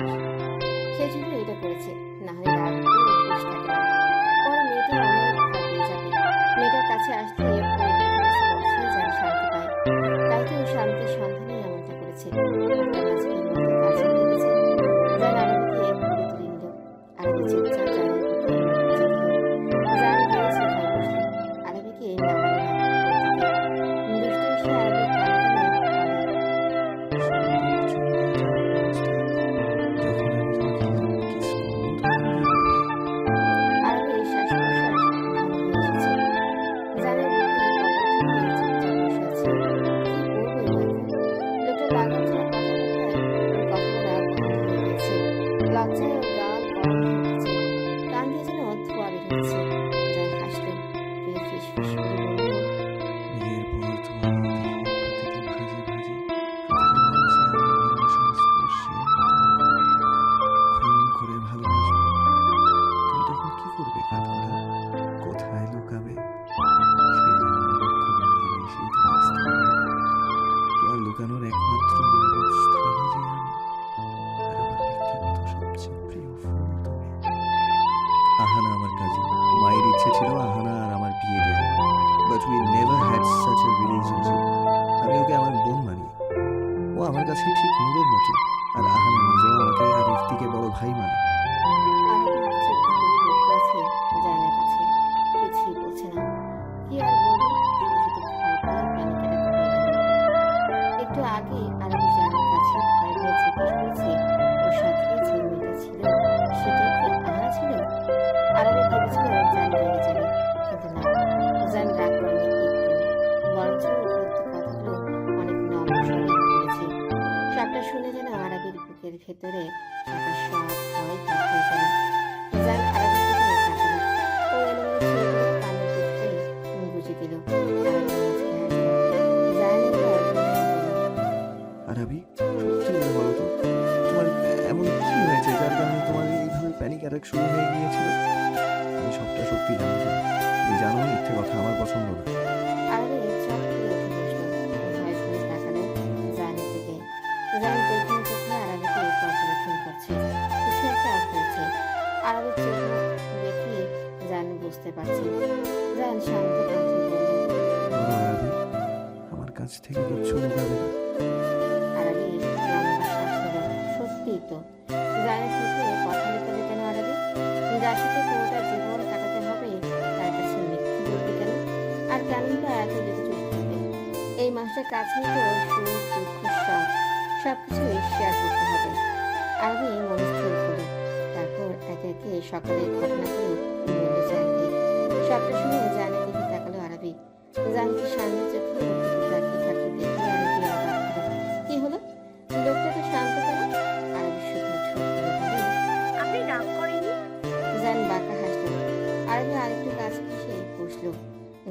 সেজন্য এটা করেছে, না হলে রাগ উঠলে হুঁশ থাকে না। পরে মেয়েটা অনেক ভয় পেয়ে যাবে। মেয়েটার কাছে আসলে ওর একটুখানি স্পর্শে জায়ান শান্তি পায়। তাই তো ও শান্তির সন্ধানে এমনটা করেছে। একটা ম্যাজিকের মতো কাজে লেগেছে। জায়ান আরবিকে ঘুরে তুলে নিল। আরবি চুপচাপ জায়ানের বুকে মুখ গুজে দিল। জায়ান গিয়ে সোফায় বসল। আরবিকে নামালো না কোল থেকে। দুষ্টু এসে আরবির কানে কানে বলে, সন্ধ্যের চলে যাওয়ার অবস্থা। যখন আমি তোমাকে কিস করবো তখন কি করবে? আরবির শ্বাস প্রশ্বাস ঘন হয়ে এসেছে। জায়ানের বুকে কপাল ঠেকিয়ে চুপচাপ বসে আছে। কি বলবে ও এখন? লোকটা লাগাম ছাড়া কথাবার্তায় ওর কথা বলা বন্ধ হয়ে গেছে। লজ্জায় ওর গাল গরম হয়ে উঠেছে। কান দিয়ে যেন ধোঁয়া বের হচ্ছে। জায়ান হাসল, ফিরে ফিসফিস করে বলল, বিয়ের পর তোমার এই দেহে প্রতিটি ভাঁজে ভাঁজে প্রতিটা অংশে আমার ভালোবাসার স্পর্শে খুন করে ভালোবাসবো। তুমি তখন কি করবে কাঠগড়া? কোথায় লুকাবে? সেই আমার লক্ষ্যবন্দি জিনিসই তোমার স্থান হবে। তোমার লুকানোর একমাত্র নিরাপদ স্থানই যে আমি, আর আমার ব্যক্তিগত সবচেয়ে প্রিয় ফুল তুমি। আহানা আমার কাজে, মায়ের ইচ্ছে ছিল আহানা আর আমার বিয়ে দেওয়া, but we never had such a relationship. আমি ওকে আমার বোন মানি। ও আমার কাছে ঠিক নূরের মতো, আর আহানা নিজেও আমাকে আর ইফতিকে বড় ভাই মানে। আরবি চুপ করে বসে আছে জায়ানের কাছে, কিছুই বলছে না। কি আর বলবে, শুধু শুধু ভয় পেয়ে প্যানিক অ্যাটাক হয়ে গেল ওর। একটু আগে আরবি জায়ানের কাছে ভয় পেয়ে জিজ্ঞেস করেছে ওর সাথে যে মেয়েটা ছিল সেটাই কি আহানা ছিল। আরবি ভেবেছিল জায়ান রেগে যাবে, কিন্তু না, জায়ান রাগ করেনি একটু, বরঞ্চ উপরোক্ত কথাগুলো অনেক নম্র স্বরে বলেছে। সবটা শুনে যেন আরবির বুকের ভেতরে থাকা সব ভয় দূর হয়ে গেল। জায়ান আরবির দিকে তাকালো। ও এলোমেলো চুলগুলো কানে কুঁচকে গুঁজে দিল। আরবি মুচকি হাসল। জায়ান এবার বলল, আরাবি, সত্যি করে বলো তো, তোমার এমন কি হয়েছে যার কারণে তোমার এইভাবে প্যানিক অ্যাটাক শুরু হয়ে গিয়েছিল? আমি সবটা সত্যি জানতে চাই। তুমি জানো মিথ্যে কথা আমার পছন্দ না। আরবি চট করে উঠে বসল। ভয় ভয়ে তাকালো জায়ানের দিকে। জায়ান তীক্ষ্ণ চোখে আরবিকে পর্যবেক্ষণ করছে। কিছু একটা হয়েছে। আরবির চোখ মুখ দেখে জায়ান বুঝতে পারছে। জায়ান শান্ত কণ্ঠে বলল, বলো আরাবি, আমার কাছ থেকে কিচ্ছু লুকাবে না। আরবি লম্বা শ্বাস নিল। সত্যিই তো, জায়ানের চোখে কথা লুকাবে কেন আরবি? যার সাথে পুরোটা জীবন কাটাতে হবে তার কাছে মিথ্যে বলবে কেন? আর কেনই বা এত যদি চুপ থাকবে? এই মানুষটার কাছেই তো সুখ দুঃখ সবকিছুই শেয়ার করতে হবে। আরবি মনে স্থির করল। তারপর একে একে সকালের ঘটনাগুলো বলল জায়ানকে। সবটা শুনে জায়ানের দিকে তাকালো আরবি। জায়ানকে সামনে চোখে ওর দিকে তাকিয়ে থাকতে দেখে আরবি অবাক হলো। কি হলো? লোকটা তো শান্ত কেন? আরবি শুকনো ঠোঁট তুলে বলে, আপনি রাগ করেননি? জায়ান বাঁকা হাসল। আরবি আরেকটু কাছে এসে বসলো।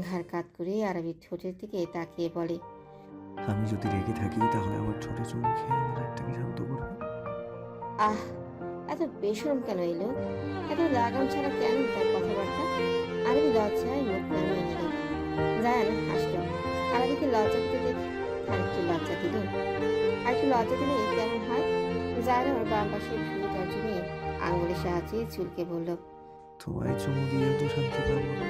ঘাড় কাত করে আরবির ঠোঁটের দিকে তাকিয়ে বলে, আমি যদি রেগে থাকি তাহলে আমার ছোট চুল খেয়ে আমার একটাকে শান্ত করবে। আহ, এত বেশরম কেন এই লোক? এত লাগাম ছাড়া কেন তার কথাবার্তা? আরবি লজ্জায় মুখ নামিয়ে নিল। জায়ান হাসল। আরবিকে লজ্জা পেতে দেখে আরেকটু লজ্জা দিল। আরেকটু লজ্জা দিলে কেমন হয়? জায়নার বাম পাশের ভ্রুটা জমিয়ে আঙুলের সাহায্যে চুলকে বলল, তোমায় চুমু দিয়েও তো শান্তি পাবো না।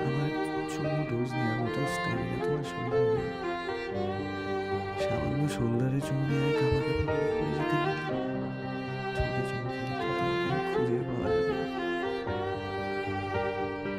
আমার চুমু ডোজ নেওয়ার মতো স্ট্যামিনা তোমার শরীরে নেই। সামান্য শোল্ডারে চুমু নেওয়ায় কামাকামি করে যেতে